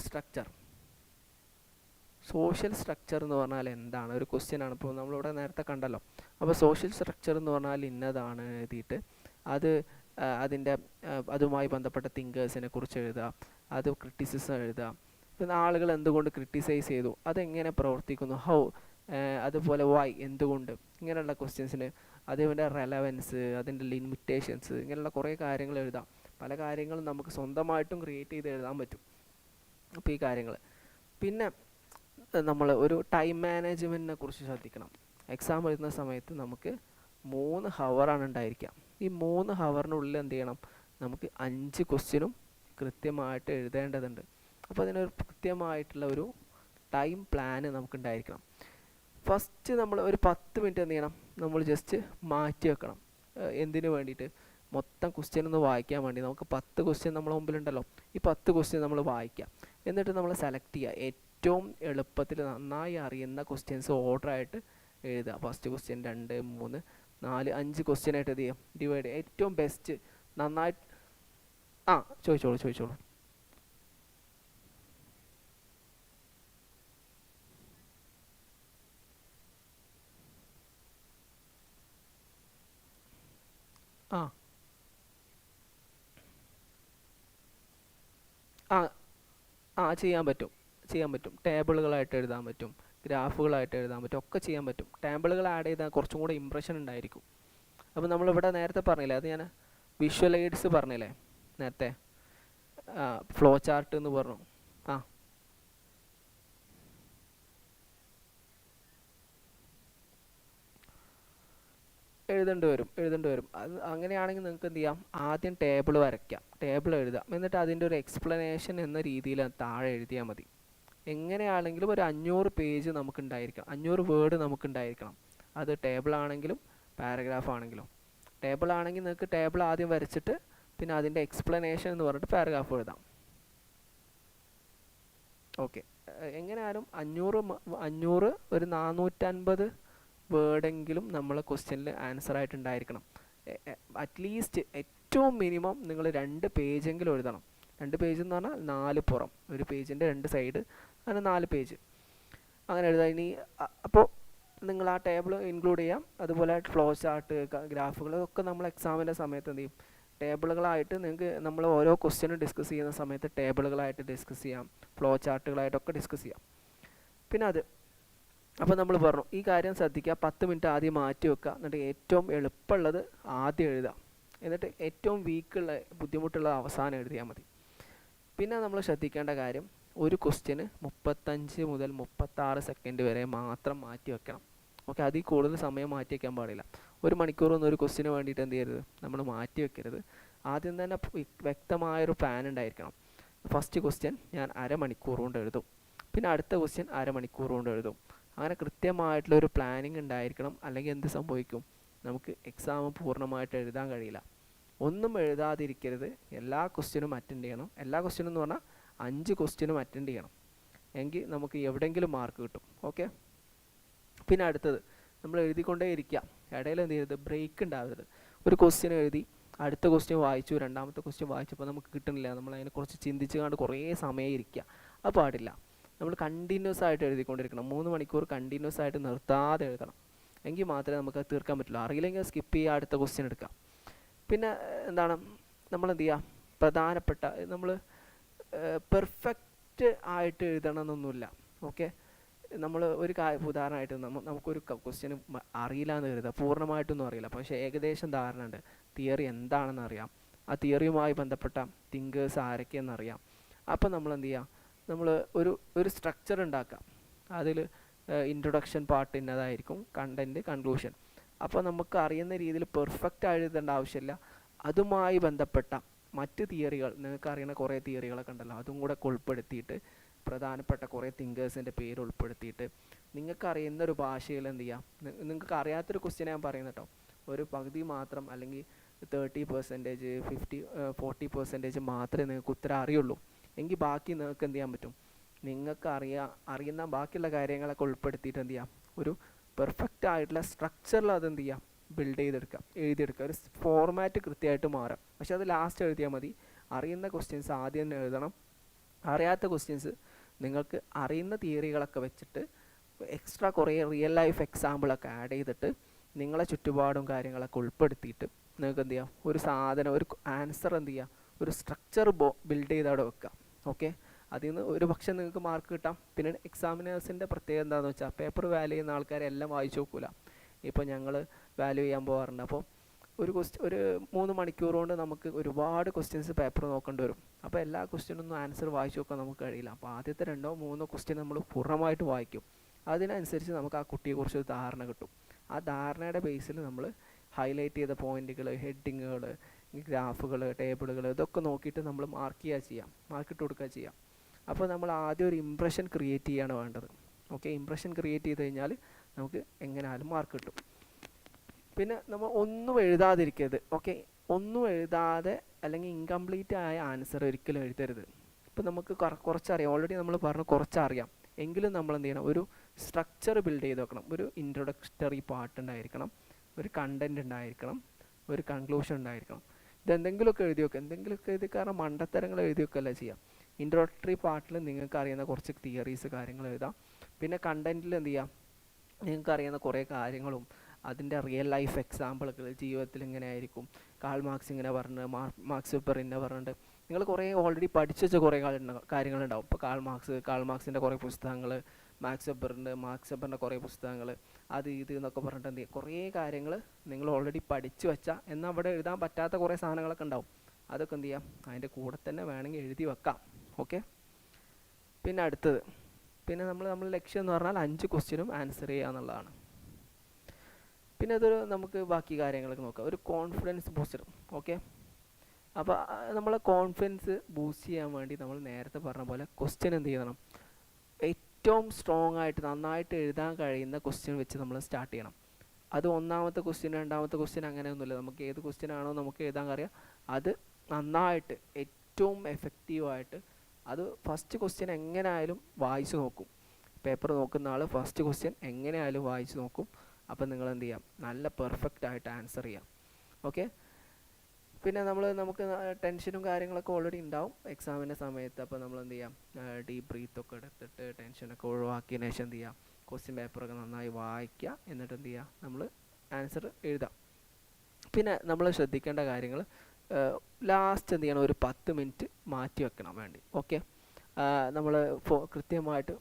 സ്ട്രക്ചർ എന്ന് പറഞ്ഞാൽ എന്താണ്, ഒരു ക്വസ്റ്റ്യൻ ആണ്. ഇപ്പോൾ നമ്മളിവിടെ നേരത്തെ കണ്ടല്ലോ. അപ്പോൾ സോഷ്യൽ സ്ട്രക്ചർ എന്ന് പറഞ്ഞാൽ ഇന്നതാണ് എഴുതിയിട്ട് അതുമായി ബന്ധപ്പെട്ട തിങ്കേഴ്സിനെ കുറിച്ച് എഴുതുക, അത് ക്രിറ്റിസിസം എഴുതുക. പിന്നെ ആളുകൾ എന്തുകൊണ്ട് ക്രിട്ടിസൈസ് ചെയ്തു, അതെങ്ങനെ പ്രവർത്തിക്കുന്നു, ഹൗ, അതുപോലെ വൈ, എന്തുകൊണ്ട്, ഇങ്ങനെയുള്ള ക്വസ്റ്റ്യൻസിന് അതിൻ്റെ റെലവൻസ്, അതിൻ്റെ ലിമിറ്റേഷൻസ്, ഇങ്ങനെയുള്ള കുറേ കാര്യങ്ങൾ എഴുതാം. പല കാര്യങ്ങളും നമുക്ക് സ്വന്തമായിട്ടും ക്രിയേറ്റ് ചെയ്ത് എഴുതാൻ പറ്റും. അപ്പോൾ ഈ കാര്യങ്ങൾ. പിന്നെ നമ്മൾ ഒരു ടൈം മാനേജ്മെൻറ്റിനെ കുറിച്ച് ശ്രദ്ധിക്കണം. എക്സാം എഴുതുന്ന സമയത്ത് നമുക്ക് 3 ഹവറാണ് ഉണ്ടായിരിക്കുക. ഈ 3 ഹവറിനുള്ളിൽ എന്ത് ചെയ്യണം, നമുക്ക് 5 ക്വസ്റ്റ്യനും കൃത്യമായിട്ട് എഴുതേണ്ടതുണ്ട്. അപ്പോൾ അതിനൊരു കൃത്യമായിട്ടുള്ള ഒരു ടൈം പ്ലാന് നമുക്കുണ്ടായിരിക്കണം. ഫസ്റ്റ് നമ്മൾ ഒരു 10 മിനിറ്റ് എന്ത് ചെയ്യണം, നമ്മൾ ജസ്റ്റ് മാറ്റി വെക്കണം. എന്തിനു വേണ്ടിയിട്ട്, മൊത്തം ക്വസ്റ്റ്യൻ ഒന്ന് വായിക്കാൻ വേണ്ടി. നമുക്ക് 10 ക്വസ്റ്റ്യൻ നമ്മളെ മുമ്പിലുണ്ടല്ലോ, ഈ 10 ക്വസ്റ്റ്യൻ നമ്മൾ വായിക്കാം. എന്നിട്ട് നമ്മൾ സെലക്ട് ചെയ്യുക, ഏറ്റവും എളുപ്പത്തിൽ നന്നായി അറിയുന്ന ക്വസ്റ്റ്യൻസ് ഓർഡറായിട്ട് എഴുതുക. ഫസ്റ്റ് ക്വസ്റ്റ്യൻ, 2, 3, 5 ക്വസ്റ്റ്യനായിട്ട് എന്ത് ചെയ്യാം ഡിവൈഡ് ചെയ്യാം. ഏറ്റവും ബെസ്റ്റ് നന്നായിട്ട് ചോദിച്ചോളൂ. ആ ആ ചെയ്യാൻ പറ്റും. ടേബിളുകളായിട്ട് എഴുതാൻ പറ്റും, ഗ്രാഫുകളായിട്ട് എഴുതാൻ പറ്റും, ഒക്കെ ചെയ്യാൻ പറ്റും. ടേബിളുകൾ ആഡ് ചെയ്താൽ കുറച്ചും കൂടെ ഇമ്പ്രഷൻ ഉണ്ടായിരിക്കും. അപ്പോൾ നമ്മളിവിടെ നേരത്തെ പറഞ്ഞില്ലേ, അത് ഞാൻ വിഷ്വൽ എയ്ഡ്സ് പറഞ്ഞില്ലേ നേരത്തെ, ഫ്ലോ ചാർട്ട് എന്ന് പറഞ്ഞു. ആ എഴുതേണ്ടി വരും. അത് അങ്ങനെയാണെങ്കിൽ നിങ്ങൾക്ക് എന്ത് ചെയ്യാം, ആദ്യം ടേബിൾ വരയ്ക്കാം, ടേബിൾ എഴുതാം, എന്നിട്ട് അതിൻ്റെ ഒരു എക്സ്പ്ലനേഷൻ എന്ന രീതിയിൽ താഴെ എഴുതിയാൽ മതി. എങ്ങനെയാണെങ്കിലും ഒരു 500 പേജ് നമുക്കുണ്ടായിരിക്കണം, 500 വേർഡ് നമുക്കുണ്ടായിരിക്കണം. അത് ടേബിൾ ആണെങ്കിലും പാരഗ്രാഫ് ആണെങ്കിലും. ടേബിൾ ആണെങ്കിൽ നിങ്ങൾക്ക് ടേബിൾ ആദ്യം വരച്ചിട്ട് പിന്നെ അതിൻ്റെ എക്സ്പ്ലനേഷൻ എന്ന് പറഞ്ഞിട്ട് പാരഗ്രാഫ് എഴുതാം. ഓക്കെ, എങ്ങനെയാലും 500 ഒരു 450 വേർഡെങ്കിലും നമ്മളെ ക്വസ്റ്റ്യനിൽ ആൻസർ ആയിട്ടുണ്ടായിരിക്കണം. അറ്റ്ലീസ്റ്റ് ഏറ്റവും മിനിമം നിങ്ങൾ 2 പേജെങ്കിലും എഴുതണം. 2 പേജ് എന്ന് പറഞ്ഞാൽ 4 പുറം, ഒരു പേജിൻ്റെ 2 സൈഡ്, അങ്ങനെ 4 പേജ് അങ്ങനെ എഴുതാം. ഇനി അപ്പോൾ നിങ്ങൾ ആ ടേബിൾ ഇൻക്ലൂഡ് ചെയ്യാം. അതുപോലെ ഫ്ലോ ചാർട്ട്, ഗ്രാഫുകൾ ഒക്കെ നമ്മൾ എക്സാമിൻ്റെ സമയത്ത് എന്ത് ചെയ്യും, ടേബിളുകളായിട്ട് നിങ്ങൾക്ക് നമ്മൾ ഓരോ ക്വസ്റ്റ്യനും ഡിസ്കസ് ചെയ്യുന്ന സമയത്ത് ടേബിളുകളായിട്ട് ഡിസ്കസ് ചെയ്യാം, ഫ്ലോ ചാർട്ടുകളായിട്ടൊക്കെ ഡിസ്കസ് ചെയ്യാം. പിന്നെ അത് അപ്പോൾ നമ്മൾ പറഞ്ഞു ഈ കാര്യം ശ്രദ്ധിക്കുക, 10 മിനിറ്റ് ആദ്യം മാറ്റി വെക്കുക, എന്നിട്ട് ഏറ്റവും എളുപ്പമുള്ളത് ആദ്യം എഴുതുക, എന്നിട്ട് ഏറ്റവും വീക്കുള്ള ബുദ്ധിമുട്ടുള്ളത് അവസാനം എഴുതിയാൽ മതി. പിന്നെ നമ്മൾ ശ്രദ്ധിക്കേണ്ട കാര്യം, ഒരു ക്വസ്റ്റ്യന് 35 മുതൽ 36 സെക്കൻഡ് വരെ മാത്രം മാറ്റി വെക്കണം. ഓക്കെ, അതിൽ കൂടുതൽ സമയം മാറ്റി വയ്ക്കാൻ പാടില്ല. 1 മണിക്കൂറൊന്നും ഒരു ക്വസ്റ്റ്യന് വേണ്ടിയിട്ട് എന്ത് ചെയ്യരുത്, നമ്മൾ മാറ്റി വെക്കരുത്. ആദ്യം തന്നെ വ്യക്തമായൊരു പ്ലാൻ ഉണ്ടായിരിക്കണം. ഫസ്റ്റ് ക്വസ്റ്റ്യൻ ഞാൻ അരമണിക്കൂർ കൊണ്ട് എഴുതും, പിന്നെ അടുത്ത ക്വസ്റ്റ്യൻ അരമണിക്കൂർ കൊണ്ട് എഴുതും. അങ്ങനെ കൃത്യമായിട്ടുള്ളൊരു പ്ലാനിങ് ഉണ്ടായിരിക്കണം. അല്ലെങ്കിൽ എന്ത് സംഭവിക്കും, നമുക്ക് എക്സാം പൂർണ്ണമായിട്ട് എഴുതാൻ കഴിയില്ല. ഒന്നും എഴുതാതിരിക്കരുത്, എല്ലാ ക്വസ്റ്റ്യനും അറ്റൻഡ് ചെയ്യണം. എല്ലാ ക്വസ്റ്റ്യനും എന്ന് പറഞ്ഞാൽ 5 ക്വസ്റ്റ്യനും അറ്റൻഡ് ചെയ്യണം, എങ്കിൽ നമുക്ക് എവിടെയെങ്കിലും മാർക്ക് കിട്ടും. ഓക്കെ, പിന്നെ അടുത്തത് നമ്മൾ എഴുതിക്കൊണ്ടേ ഇരിക്കുക, ഇടയിൽ എന്ത് ചെയ്യരുത്, ബ്രേക്ക് ഉണ്ടാവരുത്. ഒരു ക്വസ്റ്റ്യൻ എഴുതി അടുത്ത ക്വസ്റ്റ്യൻ വായിച്ചു, രണ്ടാമത്തെ ക്വസ്റ്റ്യൻ വായിച്ചപ്പോൾ നമുക്ക് കിട്ടുന്നില്ല, നമ്മൾ അതിനെക്കുറിച്ച് ചിന്തിച്ച് കണ്ട് കുറേ സമയം ഇരിക്കുക, അത് പാടില്ല. നമ്മൾ കണ്ടിന്യൂസ് ആയിട്ട് എഴുതിക്കൊണ്ടിരിക്കണം. 3 മണിക്കൂർ കണ്ടിന്യൂസ് ആയിട്ട് നിർത്താതെ എഴുതണം, എങ്കിൽ മാത്രമേ നമുക്ക് അത് തീർക്കാൻ പറ്റുള്ളൂ. അറിയില്ലെങ്കിൽ സ്കിപ്പ് ചെയ്യുക, അടുത്ത ക്വസ്റ്റ്യൻ എടുക്കാം. പിന്നെ എന്താണ്, നമ്മൾ എന്ത് ചെയ്യുക, പ്രധാനപ്പെട്ട നമ്മൾ പെർഫെക്റ്റ് ആയിട്ട് എഴുതണമെന്നൊന്നുമില്ല. ഓക്കെ, നമ്മൾ ഒരു ഉദാഹരണമായിട്ട് നമുക്കൊരു ക്വസ്റ്റ്യൻ അറിയില്ല എന്ന് കരുതുക, പൂർണ്ണമായിട്ടൊന്നും അറിയില്ല, പക്ഷേ ഏകദേശം ധാരണ ഉണ്ട്, തിയറി എന്താണെന്ന് അറിയാം, ആ തിയറിയുമായി ബന്ധപ്പെട്ട തിങ്കേഴ്സ് ആരൊക്കെയെന്നറിയാം. അപ്പം നമ്മൾ എന്ത് ചെയ്യുക, നമ്മൾ ഒരു സ്ട്രക്ചർ ഉണ്ടാക്കാം. അതിൽ ഇൻട്രൊഡക്ഷൻ പാർട്ട് ഇന്നതായിരിക്കും, കണ്ടൻറ്റ്, കൺക്ലൂഷൻ. അപ്പോൾ നമുക്ക് അറിയുന്ന രീതിയിൽ പെർഫെക്റ്റ് ആയി എഴുതേണ്ട ആവശ്യമില്ല. അതുമായി ബന്ധപ്പെട്ട മറ്റ് തിയറികൾ, നിങ്ങൾക്ക് അറിയുന്ന കുറേ തിയറികളൊക്കെ ഉണ്ടല്ലോ, അതും കൂടെ ഉൾപ്പെടുത്തിയിട്ട്, പ്രധാനപ്പെട്ട കുറേ തിങ്കേഴ്സിൻ്റെ പേര് ഉൾപ്പെടുത്തിയിട്ട്, നിങ്ങൾക്ക് അറിയുന്ന ഒരു ഭാഷയിൽ എന്ത് ചെയ്യാം, നിങ്ങൾക്ക് അറിയാത്തൊരു ക്വസ്റ്റ്യൻ ഞാൻ പറയുന്നത് കേട്ടോ, ഒരു പകുതി മാത്രം അല്ലെങ്കിൽ 30%, 40% മാത്രമേ നിങ്ങൾക്ക് ഉത്തരം അറിയുള്ളൂ. എങ്കിൽ ബാക്കി നിങ്ങൾക്ക് എന്ത് ചെയ്യാൻ പറ്റും, നിങ്ങൾക്ക് അറിയുന്ന ബാക്കിയുള്ള കാര്യങ്ങളൊക്കെ ഉൾപ്പെടുത്തിയിട്ട് എന്ത് ചെയ്യാം, ഒരു പെർഫെക്റ്റ് ആയിട്ടുള്ള സ്ട്രക്ചറിൽ അത് എന്ത് ചെയ്യാം, ബിൽഡ് ചെയ്തെടുക്കാം, എഴുതിയെടുക്കുക. ഒരു ഫോർമാറ്റ് കൃത്യമായിട്ട് മാറാം. പക്ഷെ അത് ലാസ്റ്റ് എഴുതിയാൽ മതി. അറിയുന്ന ക്വസ്റ്റ്യൻസ് ആദ്യം തന്നെ എഴുതണം. അറിയാത്ത ക്വസ്റ്റ്യൻസ് നിങ്ങൾക്ക് അറിയുന്ന തിയറികളൊക്കെ വെച്ചിട്ട് എക്സ്ട്രാ കുറേ റിയൽ ലൈഫ് എക്സാമ്പിളൊക്കെ ആഡ് ചെയ്തിട്ട് നിങ്ങളെ ചുറ്റുപാടും കാര്യങ്ങളൊക്കെ ഉൾപ്പെടുത്തിയിട്ട് നിങ്ങൾക്ക് എന്ത് ചെയ്യാം, ഒരു സാധനം, ഒരു ആൻസർ എന്ത് ചെയ്യുക, ഒരു സ്ട്രക്ചർ ബിൽഡ് ചെയ്ത് അവിടെ വെക്കുക. ഓക്കെ, അതിൽ നിന്ന് ഒരു പക്ഷേ നിങ്ങൾക്ക് മാർക്ക് കിട്ടാം. പിന്നെ എക്സാമിനേഴ്സിൻ്റെ പ്രത്യേകത എന്താണെന്ന് വെച്ചാൽ, പേപ്പർ വാല്യൂ ചെയ്യുന്ന ആൾക്കാരെല്ലാം വായിച്ചു നോക്കില്ല. ഇപ്പോൾ ഞങ്ങൾ വാല്യൂ ചെയ്യാൻ പോകാറുണ്ട്. അപ്പോൾ ഒരു 3 മണിക്കൂർ കൊണ്ട് നമുക്ക് ഒരുപാട് ക്വസ്റ്റ്യൻസ് പേപ്പർ നോക്കേണ്ടി വരും. അപ്പോൾ എല്ലാ ക്വസ്റ്റ്യനൊന്നും ആൻസർ വായിച്ചു നോക്കാൻ നമുക്ക് കഴിയില്ല. അപ്പോൾ ആദ്യത്തെ 2-3 ക്വസ്റ്റ്യൻ നമ്മൾ പൂർണ്ണമായിട്ട് വായിക്കും. അതിനനുസരിച്ച് നമുക്ക് ആ കുട്ടിയെക്കുറിച്ച് ഒരു ധാരണ കിട്ടും. ആ ധാരണയുടെ ബേസിൽ നമ്മൾ ഹൈലൈറ്റ് ചെയ്ത പോയിന്റുകൾ, ഹെഡിങ്ങുകൾ, ഗ്രാഫുകൾ, ടേബിളുകൾ, ഇതൊക്കെ നോക്കിയിട്ട് നമ്മൾ മാർക്കിട്ട് കൊടുക്കുക ചെയ്യാം. അപ്പോൾ നമ്മൾ ആദ്യം ഒരു ഇംപ്രഷൻ ക്രിയേറ്റ് ചെയ്യാണ് വേണ്ടത്. ഓക്കെ, ഇംപ്രഷൻ ക്രിയേറ്റ് ചെയ്ത് കഴിഞ്ഞാൽ നമുക്ക് എങ്ങനെയാലും മാർക്ക് കിട്ടും. പിന്നെ നമ്മൾ ഒന്നും എഴുതാതിരിക്കരുത്. ഓക്കെ, ഒന്നും എഴുതാതെ അല്ലെങ്കിൽ ഇൻകംപ്ലീറ്റ് ആയ ആൻസർ ഒരിക്കലും എഴുതരുത്. ഇപ്പോൾ നമുക്ക് കുറച്ചറിയാം, ഓൾറെഡി നമ്മൾ പറഞ്ഞു കുറച്ചറിയാം, എങ്കിലും നമ്മൾ എന്ത് ചെയ്യണം, ഒരു സ്ട്രക്ചർ ബിൽഡ് ചെയ്ത് വെക്കണം. ഒരു ഇൻട്രൊഡക്ടറി പാർട്ട് ഉണ്ടായിരിക്കണം, ഒരു കണ്ടൻറ് ഉണ്ടായിരിക്കണം, ഒരു കൺക്ലൂഷൻ ഉണ്ടായിരിക്കണം. ഇതെന്തെങ്കിലുമൊക്കെ എഴുതി വെക്കുക, എന്തെങ്കിലുമൊക്കെ എഴുതി, കാരണം മണ്ടത്തരങ്ങൾ എഴുതി വെക്കുകയല്ല ചെയ്യാം. ഇൻട്രോഡക്ടറി പാർട്ടിൽ നിങ്ങൾക്ക് അറിയുന്ന കുറച്ച് തിയറീസ് കാര്യങ്ങൾ എഴുതാം. പിന്നെ കണ്ടൻറ്റിൽ എന്ത് ചെയ്യാം, നിങ്ങൾക്ക് അറിയുന്ന കുറേ കാര്യങ്ങളും അതിൻ്റെ റിയൽ ലൈഫ് എക്സാമ്പിളുകൾ ജീവിതത്തിൽ ഇങ്ങനെ ആയിരിക്കും, കാൾ മാർക്സ് ഇങ്ങനെ പറഞ്ഞ്, മാർക്സ് വെബർ ഇങ്ങനെ പറഞ്ഞിട്ട് നിങ്ങൾ കുറേ ഓൾറെഡി പഠിച്ചു വെച്ച കുറേ കാര്യങ്ങളുണ്ടാവും. ഇപ്പോൾ കാൾ മാർക്സിൻ്റെ കുറേ പുസ്തകങ്ങൾ, മാർക്സ് വെബറിൻ്റെ കുറേ പുസ്തകങ്ങൾ, അത് ഇത് എന്നൊക്കെ പറഞ്ഞിട്ട് എന്ത് ചെയ്യും, കുറേ കാര്യങ്ങൾ നിങ്ങൾ ഓൾറെഡി പഠിച്ചു വെച്ചാൽ എന്നാൽ അവിടെ എഴുതാൻ പറ്റാത്ത കുറേ സാധനങ്ങളൊക്കെ ഉണ്ടാവും. അതൊക്കെ എന്ത് ചെയ്യാം, അതിൻ്റെ കൂടെ തന്നെ വേണമെങ്കിൽ എഴുതി വെക്കാം. ഓക്കെ. പിന്നെ അടുത്തത്, പിന്നെ നമ്മൾ ലക്ഷ്യം എന്ന് പറഞ്ഞാൽ 5 ക്വസ്റ്റ്യനും ആൻസർ ചെയ്യുക എന്നുള്ളതാണ്. പിന്നെ അതൊരു നമുക്ക് ബാക്കി കാര്യങ്ങളൊക്കെ നോക്കാം. ഒരു കോൺഫിഡൻസ് ബൂസ്റ്റർ. ഓക്കെ. അപ്പോൾ നമ്മളെ കോൺഫിഡൻസ് ബൂസ്റ്റ് ചെയ്യാൻ വേണ്ടി നമ്മൾ നേരത്തെ പറഞ്ഞ പോലെ ക്വസ്റ്റ്യൻ എന്ത് ചെയ്യണം, ഏറ്റവും സ്ട്രോങ് ആയിട്ട് നന്നായിട്ട് എഴുതാൻ കഴിയുന്ന ക്വസ്റ്റ്യൻ വെച്ച് നമ്മൾ സ്റ്റാർട്ട് ചെയ്യണം. അത് ഒന്നാമത്തെ ക്വസ്റ്റ്യൻ, രണ്ടാമത്തെ ക്വസ്റ്റ്യൻ അങ്ങനെയൊന്നുമില്ല. നമുക്ക് ഏത് ക്വസ്റ്റ്യൻ ആണോ നമുക്ക് എഴുതാൻ അറിയാം, അത് നന്നായിട്ട് ഏറ്റവും എഫക്റ്റീവായിട്ട് അത് ഫസ്റ്റ് ക്വസ്റ്റ്യൻ എങ്ങനെയായാലും വായിച്ച് നോക്കും. പേപ്പർ നോക്കുന്ന ആൾ ഫസ്റ്റ് ക്വസ്റ്റ്യൻ എങ്ങനെയായാലും വായിച്ച് നോക്കും. അപ്പം നിങ്ങൾ എന്ത് ചെയ്യാം, നല്ല പെർഫെക്റ്റ് ആയിട്ട് ആൻസർ ചെയ്യാം. ഓക്കെ. പിന്നെ നമുക്ക് ടെൻഷനും കാര്യങ്ങളൊക്കെ ഓൾറെഡി ഉണ്ടാവും എക്സാമിൻ്റെ സമയത്ത്. അപ്പോൾ നമ്മൾ എന്ത് ചെയ്യാം, ഡീപ്പ് ബ്രീത്തൊക്കെ എടുത്തിട്ട് ടെൻഷനൊക്കെ ഒഴിവാക്കിയതിന് ശേഷം എന്ത് ചെയ്യാം, ക്വസ്റ്റ്യൻ പേപ്പറൊക്കെ നന്നായി വായിക്കുക. എന്നിട്ട് എന്ത് ചെയ്യുക, നമ്മൾ ആൻസർ എഴുതാം. പിന്നെ നമ്മൾ ശ്രദ്ധിക്കേണ്ട കാര്യങ്ങൾ, ലാസ്റ്റ് എന്ത് ചെയ്യണം, ഒരു 10 മിനിറ്റ് മാറ്റി വെക്കണം വേണ്ടി. ഓക്കെ. നമ്മൾ കൃത്യമായിട്ട്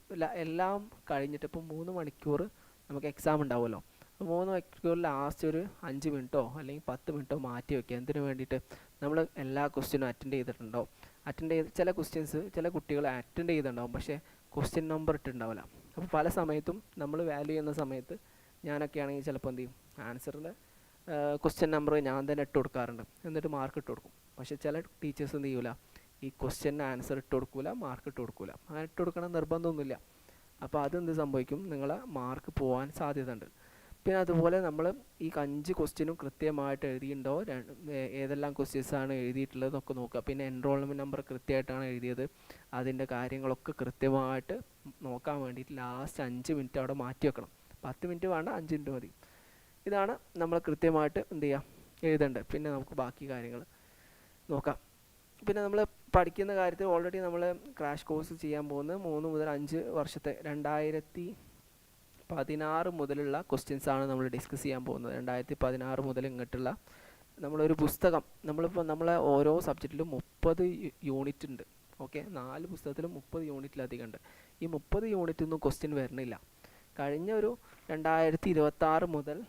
എല്ലാം കഴിഞ്ഞിട്ട് ഇപ്പോൾ 3 മണിക്കൂർ നമുക്ക് എക്സാം ഉണ്ടാവുമല്ലോ. 3 മണിക്കൂർ ലാസ്റ്റ് ഒരു 5 മിനിറ്റോ അല്ലെങ്കിൽ 10 മിനിറ്റോ മാറ്റി വയ്ക്കുക. എന്തിനു വേണ്ടിയിട്ട്, നമ്മൾ എല്ലാ ക്വസ്റ്റ്യനും അറ്റൻഡ് ചെയ്തിട്ടുണ്ടാവും. ചില ക്വസ്റ്റ്യൻസ് ചില കുട്ടികൾ അറ്റൻഡ് ചെയ്തിട്ടുണ്ടാവും, പക്ഷേ ക്വസ്റ്റ്യൻ നമ്പർ ഇട്ടുണ്ടാവില്ല. അപ്പോൾ പല സമയത്തും നമ്മൾ വാല്യൂ ചെയ്യുന്ന സമയത്ത് ഞാനൊക്കെ ആണെങ്കിൽ ചിലപ്പോൾ എന്ത് ചെയ്യും, ആൻസറിൽ ക്വസ്റ്റ്യൻ നമ്പർ ഞാൻ തന്നെ ഇട്ട് കൊടുക്കാറുണ്ട്, എന്നിട്ട് മാർക്ക് ഇട്ട് കൊടുക്കും. പക്ഷേ ചില ടീച്ചേഴ്സ് എന്ത് ചെയ്യൂല, ഈ ക്വസ്റ്റ്യൻ ആൻസർ ഇട്ട് കൊടുക്കില്ല, മാർക്ക് ഇട്ട് കൊടുക്കില്ല. അങ്ങനെ ഇട്ട് കൊടുക്കണം നിർബന്ധമൊന്നുമില്ല. അപ്പോൾ അതെന്ത് സംഭവിക്കും, നിങ്ങളെ മാർക്ക് പോകാൻ സാധ്യത ഉണ്ട്. പിന്നെ അതുപോലെ നമ്മൾ ഈ 5 ക്വസ്റ്റ്യനും കൃത്യമായിട്ട് എഴുതിയിട്ടുണ്ടോ, ഏതെല്ലാം ക്വസ്റ്റ്യൻസാണ് എഴുതിയിട്ടുള്ളതെന്നൊക്കെ നോക്കുക. പിന്നെ എൻറോൾമെൻറ്റ് നമ്പർ കൃത്യമായിട്ടാണ് എഴുതിയത്, അതിൻ്റെ കാര്യങ്ങളൊക്കെ കൃത്യമായിട്ട് നോക്കാൻ വേണ്ടിയിട്ട് ലാസ്റ്റ് 5 മിനിറ്റ് അവിടെ മാറ്റി വെക്കണം. 10 മിനിറ്റ് വേണ്ട, 5 മിനിറ്റ് മതി. ഇതാണ് നമ്മൾ കൃത്യമായിട്ട് എന്ത് ചെയ്യുക, എഴുതേണ്ടത്. പിന്നെ നമുക്ക് ബാക്കി കാര്യങ്ങൾ നോക്കാം. പിന്നെ നമ്മൾ പഠിക്കുന്ന കാര്യത്തിൽ ഓൾറെഡി നമ്മൾ ക്രാഷ് കോഴ്സ് ചെയ്യാൻ പോകുന്നത് 3 മുതൽ 5 വർഷത്തെ 2016 മുതലുള്ള ക്വസ്റ്റ്യൻസാണ് നമ്മൾ ഡിസ്കസ് ചെയ്യാൻ പോകുന്നത്. 2016 മുതൽ ഇങ്ങോട്ടുള്ള നമ്മളൊരു പുസ്തകം, നമ്മളെ ഓരോ സബ്ജക്റ്റിലും 30 യൂണിറ്റ് ഉണ്ട്. ഓക്കെ. 4 പുസ്തകത്തിലും 30 യൂണിറ്റിലധികം ഉണ്ട്. ഈ 30 യൂണിറ്റൊന്നും ക്വസ്റ്റ്യൻ വരണില്ല. കഴിഞ്ഞ ഒരു 2026 മുതൽ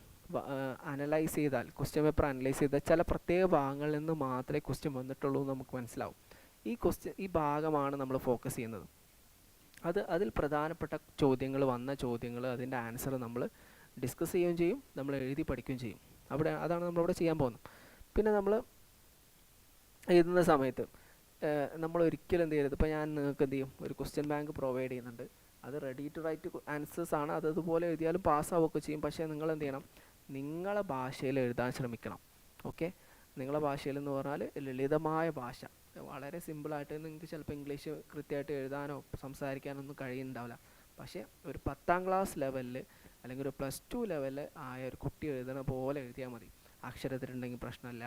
അനലൈസ് ചെയ്താൽ, ക്വസ്റ്റ്യൻ പേപ്പർ അനലൈസ് ചെയ്താൽ ചില പ്രത്യേക ഭാഗങ്ങളിൽ നിന്ന് മാത്രമേ ക്വസ്റ്റ്യൻ വന്നിട്ടുള്ളൂ എന്ന് നമുക്ക് മനസ്സിലാവും. ഈ ഭാഗമാണ് നമ്മൾ ഫോക്കസ് ചെയ്യുന്നത്. അതിൽ പ്രധാനപ്പെട്ട ചോദ്യങ്ങൾ, വന്ന ചോദ്യങ്ങൾ, അതിൻ്റെ ആൻസർ നമ്മൾ ഡിസ്കസ് ചെയ്യുകയും ചെയ്യും, നമ്മൾ എഴുതി പഠിക്കുകയും ചെയ്യും. അതാണ് നമ്മളിവിടെ ചെയ്യാൻ പോകുന്നത്. പിന്നെ നമ്മൾ എഴുതുന്ന സമയത്ത് നമ്മൾ ഒരിക്കലും എന്ത് ചെയ്യരുത്, ഇപ്പോൾ ഞാൻ നിങ്ങൾക്ക് എന്ത് ചെയ്യും, ഒരു ക്വസ്റ്റ്യൻ ബാങ്ക് പ്രൊവൈഡ് ചെയ്യുന്നുണ്ട്. അത് റെഡി ടു റൈറ്റ് ആൻസേഴ്സ് ആണ്. അതുപോലെ എഴുതിയാലും പാസ്സാവുകയൊക്കെ ചെയ്യും. പക്ഷേ നിങ്ങൾ എന്ത് ചെയ്യണം, നിങ്ങളെ ഭാഷയിൽ എഴുതാൻ ശ്രമിക്കണം. ഓക്കെ. നിങ്ങളെ ഭാഷയിലെന്ന് പറഞ്ഞാൽ ലളിതമായ ഭാഷ, വളരെ സിമ്പിളായിട്ട്. നിങ്ങൾക്ക് ചിലപ്പോൾ ഇംഗ്ലീഷ് കൃത്യമായിട്ട് എഴുതാനോ സംസാരിക്കാനോ ഒന്നും കഴിയുന്നുണ്ടാവില്ല. പക്ഷേ ഒരു 10ാം ക്ലാസ് ലെവലിൽ അല്ലെങ്കിൽ ഒരു +2 ലെവലിൽ ആയ ഒരു കുട്ടി എഴുതണ പോലെ എഴുതിയാൽ മതി. അക്ഷരത്തിലുണ്ടെങ്കിൽ പ്രശ്നമല്ല,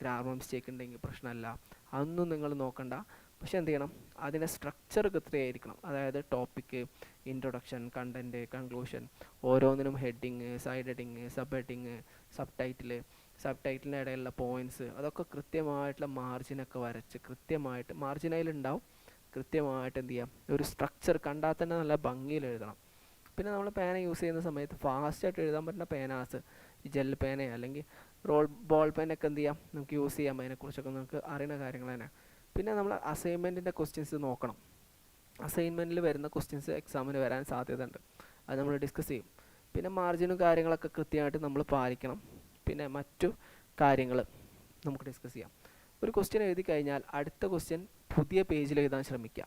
ഗ്രാമർ മിസ്റ്റേക്ക് ഉണ്ടെങ്കിൽ പ്രശ്നമല്ല, അതൊന്നും നിങ്ങൾ നോക്കണ്ട. പക്ഷേ എന്ത് ചെയ്യണം, അതിൻ്റെ സ്ട്രക്ചർ കൃത്യമായിരിക്കണം. അതായത് ടോപ്പിക്ക്, ഇൻട്രൊഡക്ഷൻ, കണ്ടൻറ്റ്, കൺക്ലൂഷൻ, ഓരോന്നിനും heading, side heading, sub heading, sub ടൈറ്റിലിൻ്റെ ഇടയിലുള്ള പോയിൻറ്റ്സ്, അതൊക്കെ കൃത്യമായിട്ടുള്ള മാർജിനൊക്കെ വരച്ച് കൃത്യമായിട്ട്, മാർജിനയിലുണ്ടാവും, കൃത്യമായിട്ട് എന്ത് ചെയ്യാം, ഒരു സ്ട്രക്ചർ കണ്ടാൽ തന്നെ നല്ല ഭംഗിയിൽ എഴുതണം. പിന്നെ നമ്മൾ പേന യൂസ് ചെയ്യുന്ന സമയത്ത് ഫാസ്റ്റായിട്ട് എഴുതാൻ പറ്റുന്ന പേനാസ്, ഈ ജെൽ പേന അല്ലെങ്കിൽ ബോൾ പേനൊക്കെ എന്ത് ചെയ്യാം, നമുക്ക് യൂസ് ചെയ്യാം. അതിനെക്കുറിച്ചൊക്കെ നമുക്ക് അറിയുന്ന കാര്യങ്ങൾ തന്നെ. പിന്നെ നമ്മൾ അസൈൻമെൻറ്റിൻ്റെ ക്വസ്റ്റ്യൻസ് നോക്കണം. അസൈൻമെൻറ്റിൽ വരുന്ന ക്വസ്റ്റ്യൻസ് എക്സാമിന് വരാൻ സാധ്യതയുണ്ട്, അത് നമ്മൾ ഡിസ്കസ് ചെയ്യും. പിന്നെ മാർജിനും കാര്യങ്ങളൊക്കെ കൃത്യമായിട്ട് നമ്മൾ പാലിക്കണം. പിന്നെ മറ്റു കാര്യങ്ങൾ നമുക്ക് ഡിസ്കസ് ചെയ്യാം. ഒരു ക്വസ്റ്റ്യൻ എഴുതി കഴിഞ്ഞാൽ അടുത്ത ക്വസ്റ്റ്യൻ പുതിയ പേജിൽ എഴുതാൻ ശ്രമിക്കുക.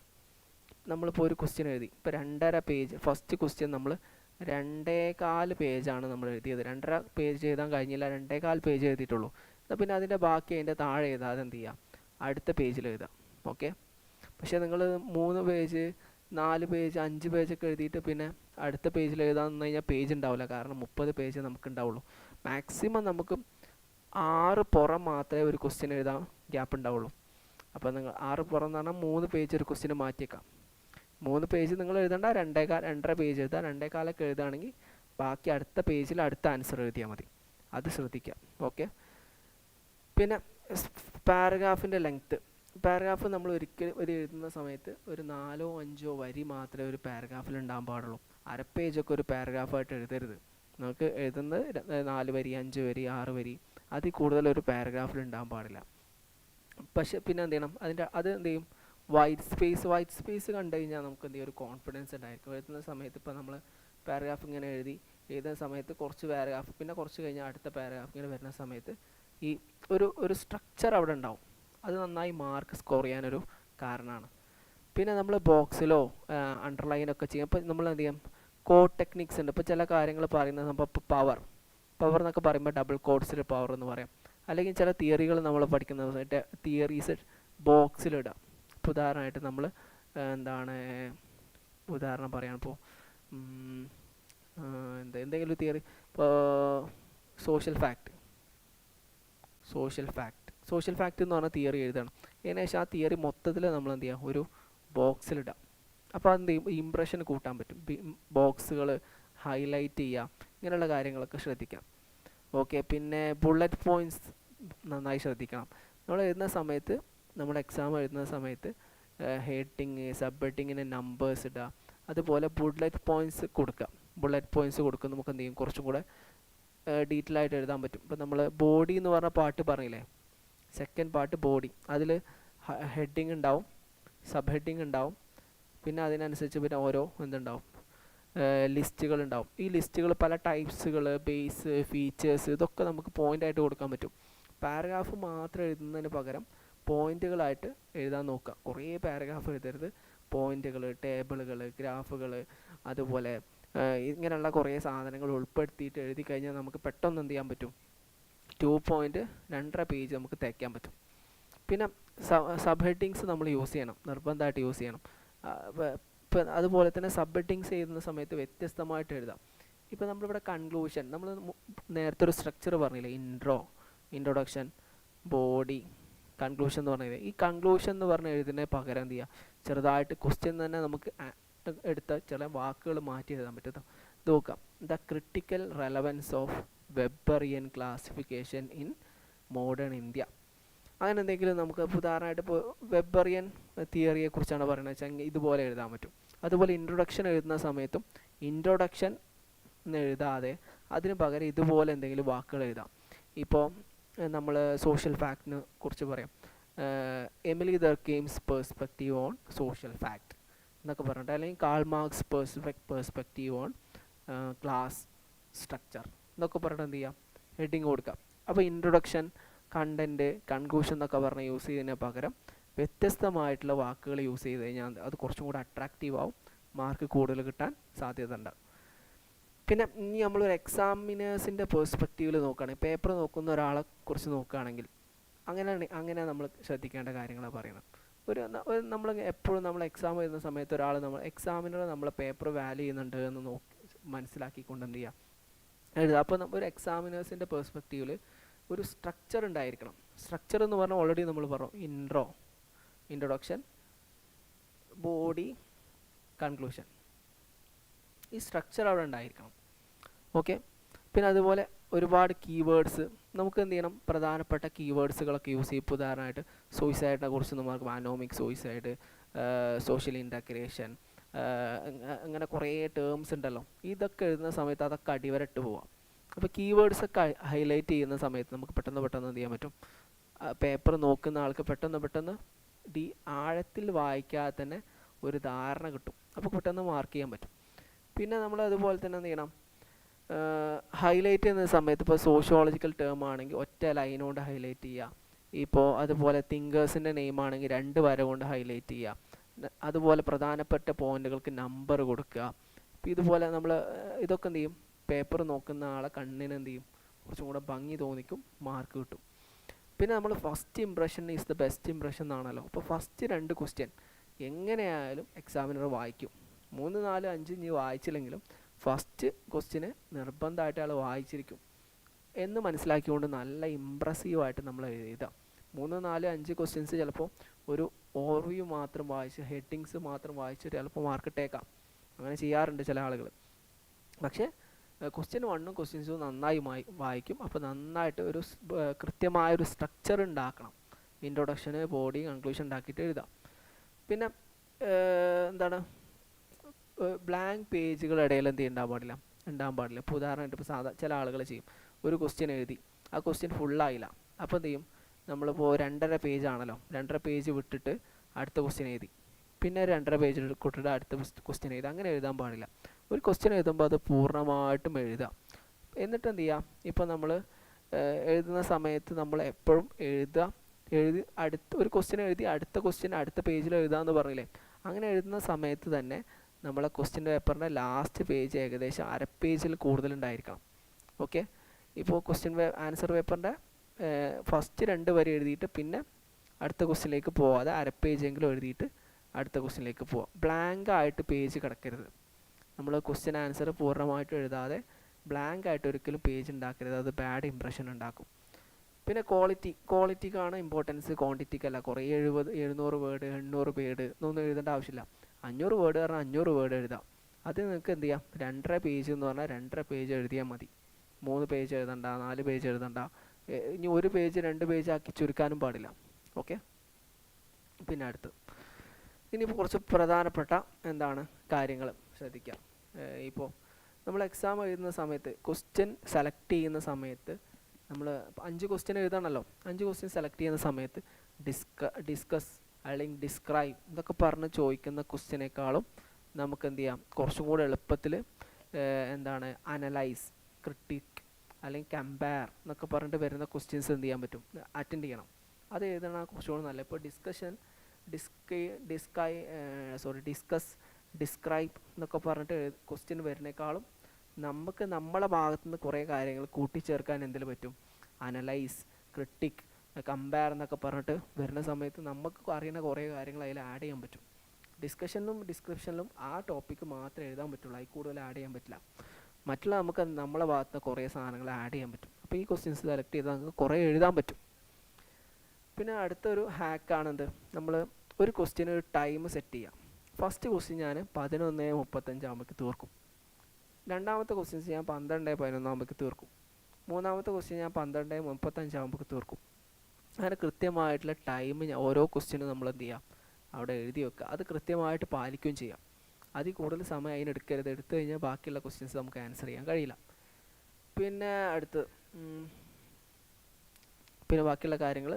നമ്മളിപ്പോൾ ഒരു ക്വസ്റ്റ്യൻ എഴുതി, ഇപ്പോൾ 2.5 പേജ്, ഫസ്റ്റ് ക്വസ്റ്റ്യൻ നമ്മൾ 2.25 പേജാണ് നമ്മൾ എഴുതിയത്. 2.5 പേജ് എഴുതാൻ കഴിഞ്ഞില്ല, 2.25 പേജ് എഴുതിയിട്ടുള്ളൂ. എന്നാൽ പിന്നെ അതിൻ്റെ ബാക്കി അതിൻ്റെ താഴെ എഴുതാതെ എന്ത് ചെയ്യുക, അടുത്ത പേജിൽ എഴുതാം. ഓക്കെ. പക്ഷേ നിങ്ങൾ 3 പേജ് 4 പേജ് 5 പേജൊക്കെ എഴുതിയിട്ട് പിന്നെ അടുത്ത പേജിൽ എഴുതാൻ നിന്ന് കഴിഞ്ഞാൽ പേജ് ഉണ്ടാവില്ല. കാരണം 30 പേജ് നമുക്ക് ഉണ്ടാവുള്ളൂ. മാക്സിമം നമുക്ക് 6 പുറം മാത്രമേ ഒരു ക്വസ്റ്റ്യൻ എഴുതാൻ ഗ്യാപ്പ് ഉണ്ടാവുള്ളൂ. അപ്പോൾ നിങ്ങൾ 6 പുറം എന്ന് പറഞ്ഞാൽ 3 പേജ് ഒരു ക്വസ്റ്റ്യന് മാറ്റിയേക്കാം. 3 പേജ് നിങ്ങൾ എഴുതേണ്ട, 2.5 പേജ് എഴുതാം. 2.5 എഴുതുകയാണെങ്കിൽ ബാക്കി അടുത്ത പേജിൽ അടുത്ത ആൻസർ എഴുതിയാൽ മതി. അത് ശ്രദ്ധിക്കാം. ഓക്കെ. പിന്നെ പാരഗ്രാഫിൻ്റെ ലെങ്ത്ത്. പാരഗ്രാഫ് നമ്മൾ ഒരിക്കൽ എഴുതുന്ന സമയത്ത് ഒരു 4-5 വരി മാത്രമേ ഒരു പാരഗ്രാഫിൽ ഉണ്ടാകാൻ പാടുള്ളൂ. അര പേജൊക്കെ ഒരു പാരഗ്രാഫായിട്ട് എഴുതരുത്. നമുക്ക് എഴുതുന്നത് 4 വരി, 5 വരി, 6 വരി, അതിൽ കൂടുതൽ ഒരു പാരഗ്രാഫിൽ ഉണ്ടാകാൻ പാടില്ല. പക്ഷെ പിന്നെ എന്ത് ചെയ്യണം, അത് എന്ത് ചെയ്യും, വൈറ്റ് സ്പേസ് കണ്ടു കഴിഞ്ഞാൽ നമുക്ക് എന്ത് ചെയ്യും, ഒരു കോൺഫിഡൻസ് ഉണ്ടായിരിക്കും. എഴുതുന്ന സമയത്ത് ഇപ്പോൾ നമ്മൾ പാരഗ്രാഫ് ഇങ്ങനെ എഴുതുന്ന സമയത്ത് കുറച്ച് പാരഗ്രാഫ്, പിന്നെ കുറച്ച് കഴിഞ്ഞാൽ അടുത്ത പാരഗ്രാഫ് ഇങ്ങനെ വരുന്ന സമയത്ത് ഈ ഒരു സ്ട്രക്ചർ അവിടെ ഉണ്ടാവും. അത് നന്നായി മാർക്ക് സ്കോർ ചെയ്യാനൊരു കാരണമാണ്. പിന്നെ നമ്മൾ ബോക്സിലോ അണ്ടർലൈനൊക്കെ ചെയ്യും. അപ്പോൾ നമ്മൾ എന്ത് ചെയ്യാം, കോഡ് ടെക്നിക്സ് ഉണ്ട്. ഇപ്പോൾ ചില കാര്യങ്ങൾ പറയുന്നത് നമ്മൾ ഇപ്പോൾ പവർ എന്നൊക്കെ പറയുമ്പോൾ ഡബിൾ കോഡ്സിൽ പവർ എന്ന് പറയാം. അല്ലെങ്കിൽ ചില തിയറികൾ നമ്മൾ പഠിക്കുന്ന തിയറീസ് ബോക്സിലിടാം. ഇപ്പോൾ ഉദാഹരണമായിട്ട് നമ്മൾ ഉദാഹരണം പറയാനിപ്പോൾ എന്തെങ്കിലും ഒരു തിയറി, ഇപ്പോൾ സോഷ്യൽ ഫാക്റ്റ് എന്ന് പറഞ്ഞാൽ തിയറി എഴുതണം. അതിനുശേഷം ആ തിയറി മൊത്തത്തിൽ നമ്മൾ എന്ത് ചെയ്യുക, ഒരു ബോക്സിലിടാം. അപ്പോൾ അതെന്ത് ചെയ്യും, ഇംപ്രഷൻ കൂട്ടാൻ പറ്റും. ബോക്സുകൾ ഹൈലൈറ്റ് ചെയ്യുക, ഇങ്ങനെയുള്ള കാര്യങ്ങളൊക്കെ ശ്രദ്ധിക്കാം. ഓക്കെ. പിന്നെ ബുള്ളറ്റ് പോയിൻറ്റ്സ് നന്നായി ശ്രദ്ധിക്കണം. നമ്മൾ എഴുതുന്ന സമയത്ത്, നമ്മുടെ എക്സാം എഴുതുന്ന സമയത്ത് ഹെഡിങ്, സബ് ഹെഡിങ്ങിന് നമ്പേഴ്സ് ഇടുക. അതുപോലെ ബുള്ളറ്റ് പോയിൻറ്റ്സ് കൊടുക്കുക. നമുക്ക് എന്ത് ചെയ്യും, കുറച്ചും കൂടെ ഡീറ്റെയിൽ ആയിട്ട് എഴുതാൻ പറ്റും. ഇപ്പോൾ നമ്മൾ ബോഡി എന്ന് പറഞ്ഞ പാട്ട് പറഞ്ഞില്ലേ, സെക്കൻഡ് പാർട്ട് ബോഡി, അതിൽ ഹെഡിങ് ഉണ്ടാവും, സബ് ഹെഡിങ് ഉണ്ടാവും, പിന്നെ അതിനനുസരിച്ച് പിന്നെ ഓരോ എന്തുണ്ടാവും, ലിസ്റ്റുകൾ ഉണ്ടാവും. ഈ ലിസ്റ്റുകൾ പല ടൈപ്സുകൾ, ബേസ്, ഫീച്ചേഴ്സ്, ഇതൊക്കെ നമുക്ക് പോയിൻ്റായിട്ട് കൊടുക്കാൻ പറ്റും. പാരഗ്രാഫ് മാത്രം എഴുതുന്നതിന് പകരം പോയിന്റുകളായിട്ട് എഴുതാൻ നോക്കുക. കുറേ പാരഗ്രാഫ് എഴുതരുത്. പോയിന്റുകൾ, ടേബിളുകൾ, ഗ്രാഫുകൾ, അതുപോലെ ഇങ്ങനെയുള്ള കുറേ സാധനങ്ങൾ ഉൾപ്പെടുത്തിയിട്ട് എഴുതി കഴിഞ്ഞാൽ നമുക്ക് പെട്ടെന്ന് എന്ത് ചെയ്യാൻ പറ്റും, 2 പോയിൻറ്റ് 2.5 പേജ് നമുക്ക് തയ്ക്കാൻ പറ്റും. പിന്നെ സബ് ഹെഡിങ്സ് നമ്മൾ യൂസ് ചെയ്യണം, നിർബന്ധമായിട്ട് യൂസ് ചെയ്യണം. ഇപ്പം അതുപോലെ തന്നെ സബ് ഹെഡിങ്സ് എഴുതുന്ന സമയത്ത് വ്യത്യസ്തമായിട്ട് എഴുതാം. ഇപ്പോൾ നമ്മളിവിടെ കൺക്ലൂഷൻ, നമ്മൾ നേരത്തെ ഒരു സ്ട്രക്ചർ പറഞ്ഞില്ലേ, ഇൻട്രൊഡക്ഷൻ, ബോഡി, കൺക്ലൂഷൻ എന്ന് പറഞ്ഞത്. ഈ കൺക്ലൂഷൻ എന്ന് പറഞ്ഞ് എഴുതുന്നതിന് പകരം എന്ത് ചെയ്യുക, ചെറുതായിട്ട് ക്വസ്റ്റ്യൻ തന്നെ നമുക്ക് എടുത്ത ചില വാക്കുകൾ മാറ്റി എഴുതാൻ പറ്റും. ഇത് നോക്കാം, the critical relevance of Weberian classification in modern India. അങ്ങനെ എന്തെങ്കിലും നമുക്ക് ഉദാഹരണമായിട്ട് ഇപ്പോൾ വെബറിയൻ തിയറിയെക്കുറിച്ചാണ് പറയുന്നത് വെച്ചാൽ ഇതുപോലെ എഴുതാൻ പറ്റും. അതുപോലെ ഇൻട്രൊഡക്ഷൻ എഴുതുന്ന സമയത്തും ഇൻട്രൊഡക്ഷൻ എന്ന് എഴുതാതെ അതിന് പകരം ഇതുപോലെ എന്തെങ്കിലും വാക്കുകൾ എഴുതാം. ഇപ്പോൾ നമ്മൾ സോഷ്യൽ ഫാക്റ്റിനെ കുറിച്ച് പറയാം, Emile Durkheim's perspective on social fact എന്നൊക്കെ പറഞ്ഞിട്ട്, അല്ലെങ്കിൽ Karl Marx perspective on class structure എന്നൊക്കെ പറഞ്ഞിട്ട് എന്ത് ചെയ്യാം, ഹെഡിങ് കൊടുക്കാം. അപ്പോൾ ഇൻട്രൊഡക്ഷൻ, കണ്ടൻറ്റ്, കൺക്ലൂഷൻ എന്നൊക്കെ പറഞ്ഞ് യൂസ് ചെയ്യുന്നതിന് പകരം വ്യത്യസ്തമായിട്ടുള്ള വാക്കുകൾ യൂസ് ചെയ്ത് കഴിഞ്ഞാൽ അത് കുറച്ചും കൂടെ അട്രാക്റ്റീവ് ആവും, മാർക്ക് കൂടുതൽ കിട്ടാൻ സാധ്യത ഉണ്ട്. പിന്നെ ഇനി നമ്മളൊരു എക്സാമിനേഴ്സിൻ്റെ പേഴ്സ്പെക്റ്റീവിൽ നോക്കുകയാണെങ്കിൽ, പേപ്പർ നോക്കുന്ന ഒരാളെ കുറിച്ച് നോക്കുകയാണെങ്കിൽ അങ്ങനെ നമ്മൾ ശ്രദ്ധിക്കേണ്ട കാര്യങ്ങളാണ് പറയുന്നത്. നമ്മൾ എപ്പോഴും നമ്മൾ എക്സാം എഴുതുന്ന സമയത്ത് എക്സാമിനർ നമ്മളെ പേപ്പർ വാല്യൂ ചെയ്യുന്നുണ്ട് എന്ന് മനസ്സിലാക്കിക്കൊണ്ട് എന്ത് ചെയ്യുക, എഴുതുക. അപ്പോൾ ഒരു എക്സാമിനേഴ്സിൻ്റെ പേഴ്സ്പെക്റ്റീവിൽ ഒരു സ്ട്രക്ചർ ഉണ്ടായിരിക്കണം. സ്ട്രക്ചർ എന്ന് പറഞ്ഞാൽ ഓൾറെഡി നമ്മൾ പറഞ്ഞു, ഇൻട്രൊഡക്ഷൻ, ബോഡി, കൺക്ലൂഷൻ. ഈ സ്ട്രക്ചർ അവിടെ ഉണ്ടായിരിക്കണം. ഓക്കെ. പിന്നെ അതുപോലെ ഒരുപാട് കീവേഡ്സ് നമുക്ക് എന്ത് ചെയ്യണം, പ്രധാനപ്പെട്ട കീവേഡ്സുകളൊക്കെ യൂസ് ചെയ്യും. ഉദാഹരണമായിട്ട് സൂയിസൈഡിനെ കുറിച്ച് നമുക്ക് അനോമിക് സൂയിസൈഡ്, സോഷ്യൽ ഇൻറ്റഗ്രേഷൻ, അങ്ങനെ കുറേ ടേംസ് ഉണ്ടല്ലോ. ഇതൊക്കെ എഴുതുന്ന സമയത്ത് അതൊക്കെ അടിവരട്ട് പോവാം. അപ്പോൾ കീവേഡ്സൊക്കെ ഹൈലൈറ്റ് ചെയ്യുന്ന സമയത്ത് നമുക്ക് പെട്ടെന്ന് എന്ത് ചെയ്യാൻ പറ്റും, പേപ്പർ നോക്കുന്ന ആൾക്ക് പെട്ടെന്ന് ആഴത്തിൽ വായിക്കാതെ തന്നെ ഒരു ധാരണ കിട്ടും. അപ്പോൾ പെട്ടെന്ന് മാർക്ക് ചെയ്യാൻ പറ്റും. പിന്നെ നമ്മൾ അതുപോലെ തന്നെ എന്ത് ചെയ്യണം, ഹൈലൈറ്റ് ചെയ്യുന്ന സമയത്ത് ഇപ്പോൾ സോഷ്യോളജിക്കൽ ടേം ആണെങ്കിൽ ഒറ്റ ലൈൻ കൊണ്ട് ഹൈലൈറ്റ് ചെയ്യുക. ഇപ്പോൾ അതുപോലെ തിങ്കേഴ്സിൻ്റെ നെയിം ആണെങ്കിൽ 2 വര കൊണ്ട് ഹൈലൈറ്റ് ചെയ്യുക. അതുപോലെ പ്രധാനപ്പെട്ട പോയിന്റുകൾക്ക് നമ്പർ കൊടുക്കുക. അപ്പോൾ ഇതുപോലെ നമ്മൾ ഇതൊക്കെ എന്ത് ചെയ്യും, പേപ്പർ നോക്കുന്ന ആളെ കണ്ണിന് എന്ത് ചെയ്യും, കുറച്ചും കൂടെ ഭംഗി തോന്നിക്കും, മാർക്ക് കിട്ടും. പിന്നെ നമ്മൾ first impression is the best impression എന്നാണല്ലോ. അപ്പോൾ ഫസ്റ്റ് 2 ക്വസ്റ്റ്യൻ എങ്ങനെയായാലും എക്സാമിനർ വായിക്കും. 3, 4, 5 ഇനി വായിച്ചില്ലെങ്കിലും ഫസ്റ്റ് ക്വസ്റ്റ്യന് നിർബന്ധമായിട്ട് അയാൾ വായിച്ചിരിക്കും. എന്ന് മനസ്സിലാക്കിക്കൊണ്ട് നല്ല ഇമ്പ്രസീവായിട്ട് നമ്മൾ എഴുതാം. 3, 4, 5 ക്വസ്റ്റ്യൻസ് ചിലപ്പോൾ ഒരു ഓവർവ്യൂ മാത്രം വായിച്ച് ഹെഡിങ്സ് മാത്രം വായിച്ച് ചിലപ്പോൾ മാർക്ക് ഇട്ടേക്കാം. അങ്ങനെ ചെയ്യാറുണ്ട് ചില ആളുകൾ. പക്ഷേ ക്വസ്റ്റ്യൻ 1ഉം ക്വസ്റ്റ്യൻ 2 നന്നായി വായിക്കും. അപ്പോൾ നന്നായിട്ട് ഒരു കൃത്യമായൊരു സ്ട്രക്ചർ ഉണ്ടാക്കണം. ഇൻട്രൊഡക്ഷന്, ബോഡി, കൺക്ലൂഷൻ ഉണ്ടാക്കിയിട്ട് എഴുതാം. പിന്നെ എന്താണ്, ബ്ലാങ്ക് പേജുകൾ ഇടയിൽ എന്ത് ഉണ്ടാകാൻ പാടില്ല. ഇപ്പോൾ ഉദാഹരണമായിട്ട് ഇപ്പോൾ ചില ആളുകൾ ചെയ്യും, ഒരു ക്വസ്റ്റ്യൻ എഴുതി, ആ ക്വസ്റ്റ്യൻ ഫുള്ളായില്ല. അപ്പോൾ എന്ത് ചെയ്യും, നമ്മളിപ്പോൾ 2.5 പേജാണല്ലോ, 2.5 പേജ് വിട്ടിട്ട് അടുത്ത ക്വസ്റ്റ്യൻ എഴുതി, പിന്നെ 2.5 പേജ് വിട്ടിട്ട് അടുത്ത ക്വസ്റ്റ്യൻ എഴുതി. അങ്ങനെ എഴുതാൻ പാടില്ല. ഒരു ക്വസ്റ്റ്യൻ എഴുതുമ്പോൾ അത് പൂർണ്ണമായിട്ടും എഴുതാം. എന്നിട്ട് എന്ത് ചെയ്യാം, ഇപ്പോൾ നമ്മൾ എഴുതുന്ന സമയത്ത് നമ്മൾ എപ്പോഴും എഴുതി ഒരു ക്വസ്റ്റ്യൻ എഴുതി അടുത്ത ക്വസ്റ്റ്യൻ അടുത്ത പേജിൽ എഴുതാമെന്ന് പറഞ്ഞില്ലേ, അങ്ങനെ എഴുതുന്ന സമയത്ത് തന്നെ നമ്മളെ ക്വസ്റ്റ്യൻ പേപ്പറിൻ്റെ ലാസ്റ്റ് പേജ് ഏകദേശം 1/2 പേജിൽ കൂടുതലുണ്ടായിരിക്കണം. ഓക്കെ, ഇപ്പോൾ ആൻസർ പേപ്പറിൻ്റെ ഫസ്റ്റ് 2 വരി എഴുതിയിട്ട് പിന്നെ അടുത്ത ക്വസ്റ്റ്യനിലേക്ക് പോവാതെ 1/2 പേജെങ്കിലും എഴുതിയിട്ട് അടുത്ത ക്വസ്റ്റ്യനിലേക്ക് പോവാം. ബ്ലാങ്ക് ആയിട്ട് പേജ് കിടക്കരുത്. നമ്മൾ ക്വസ്റ്റ്യൻ ആൻസർ പൂർണ്ണമായിട്ടും എഴുതാതെ ബ്ലാങ്ക് ആയിട്ട് ഒരിക്കലും പേജ് ഉണ്ടാക്കരുത്. അത് ബാഡ് ഇംപ്രഷൻ ഉണ്ടാക്കും. പിന്നെ ക്വാളിറ്റിക്കാണ് ഇമ്പോർട്ടൻസ്, ക്വാണ്ടിറ്റിക്കല്ല. കുറേ 700 വേർഡ് 800 വേർഡ് എന്നൊന്നും എഴുതേണ്ട ആവശ്യമില്ല. 500 വേർഡ് പറഞ്ഞാൽ 500 വേർഡ് എഴുതാം. അത് നിങ്ങൾക്ക് എന്ത് ചെയ്യാം, 2.5 പേജ് എന്ന് പറഞ്ഞാൽ 2.5 പേജ് എഴുതിയാൽ മതി. 3 പേജ് എഴുതണ്ട, 4 പേജ് എഴുതണ്ട. ഇനി 1 പേജ് 2 പേജ് ആക്കി ചുരുക്കാനും പാടില്ല. ഓക്കെ, പിന്നെ അടുത്ത് ഇനിയിപ്പോൾ കുറച്ച് പ്രധാനപ്പെട്ട കാര്യങ്ങൾ ശ്രദ്ധിക്കാം. ഇപ്പോൾ നമ്മൾ എക്സാം എഴുതുന്ന സമയത്ത് ക്വസ്റ്റ്യൻ സെലക്ട് ചെയ്യുന്ന സമയത്ത് നമ്മൾ 5 ക്വസ്റ്റ്യൻ എഴുതണമല്ലോ. 5 ക്വസ്റ്റ്യൻ സെലക്ട് ചെയ്യുന്ന സമയത്ത് ഡിസ്കസ് അല്ലെങ്കിൽ ഡിസ്ക്രൈബ് എന്നൊക്കെ പറഞ്ഞ് ചോദിക്കുന്ന ക്വസ്റ്റ്യനേക്കാളും നമുക്ക് എന്ത് ചെയ്യാം, കുറച്ചും കൂടെ എളുപ്പത്തിൽ അനലൈസ്, ക്രിട്ടിക് അല്ലെങ്കിൽ കമ്പയർ എന്നൊക്കെ പറഞ്ഞിട്ട് വരുന്ന ക്വസ്റ്റ്യൻസ് എന്ത് ചെയ്യാൻ പറ്റും, അറ്റൻഡ് ചെയ്യണം. അത് എഴുതണം കുറച്ചുകൂടെ നല്ല. ഇപ്പോൾ ഡിസ്കസ്, ഡിസ്ക്രൈബ് എന്നൊക്കെ പറഞ്ഞിട്ട് ക്വസ്റ്റ്യൻ വരുന്നേക്കാളും നമുക്ക് നമ്മളെ ഭാഗത്തുനിന്ന് കുറേ കാര്യങ്ങൾ കൂട്ടിച്ചേർക്കാൻ എന്തിൽ പറ്റും, അനലൈസ്, ക്രിട്ടിക്, കമ്പയർ എന്നൊക്കെ പറഞ്ഞിട്ട് വരുന്ന സമയത്ത് നമുക്ക് അറിയുന്ന കുറേ കാര്യങ്ങൾ അതിൽ ആഡ് ചെയ്യാൻ പറ്റും. ഡിസ്കഷനിലും ഡിസ്ക്രിപ്ഷനിലും ആ ടോപ്പിക്ക് മാത്രമേ എഴുതാൻ പറ്റുള്ളൂ, അതിൽ കൂടുതൽ ആഡ് ചെയ്യാൻ പറ്റില്ല. മറ്റുള്ള നമുക്ക് നമ്മളെ ഭാഗത്ത് കുറേ സാധനങ്ങൾ ആഡ് ചെയ്യാൻ പറ്റും. അപ്പോൾ ഈ ക്വസ്റ്റ്യൻസ് സെലക്ട് ചെയ്താൽ നമുക്ക് കുറേ എഴുതാൻ പറ്റും. പിന്നെ അടുത്തൊരു ഹാക്കാണെന്ത്, നമ്മൾ ഒരു ക്വസ്റ്റ്യന് ഒരു ടൈം സെറ്റ് ചെയ്യാം. ഫസ്റ്റ് ക്വസ്റ്റ്യൻ ഞാൻ 11:35 ആകുമ്പോഴേക്ക് തീർക്കും. രണ്ടാമത്തെ ക്വസ്റ്റ്യൻസ് ഞാൻ 12:11 ആകുമ്പോഴേക്ക് തീർക്കും. മൂന്നാമത്തെ ക്വസ്റ്റ്യൻ ഞാൻ 12:35 ആകുമ്പോഴേക്ക് തീർക്കും. അങ്ങനെ കൃത്യമായിട്ടുള്ള ടൈം ഓരോ ക്വസ്റ്റ്യനും നമ്മൾ എന്ത് ചെയ്യാം, അവിടെ എഴുതി വെക്കുക. അത് കൃത്യമായിട്ട് പാലിക്കുകയും ചെയ്യാം. അതിൽ കൂടുതൽ സമയം അതിനെടുക്കരുത്. എടുത്തു കഴിഞ്ഞാൽ ബാക്കിയുള്ള ക്വസ്റ്റ്യൻസ് നമുക്ക് ആൻസർ ചെയ്യാൻ കഴിയില്ല. പിന്നെ ബാക്കിയുള്ള കാര്യങ്ങൾ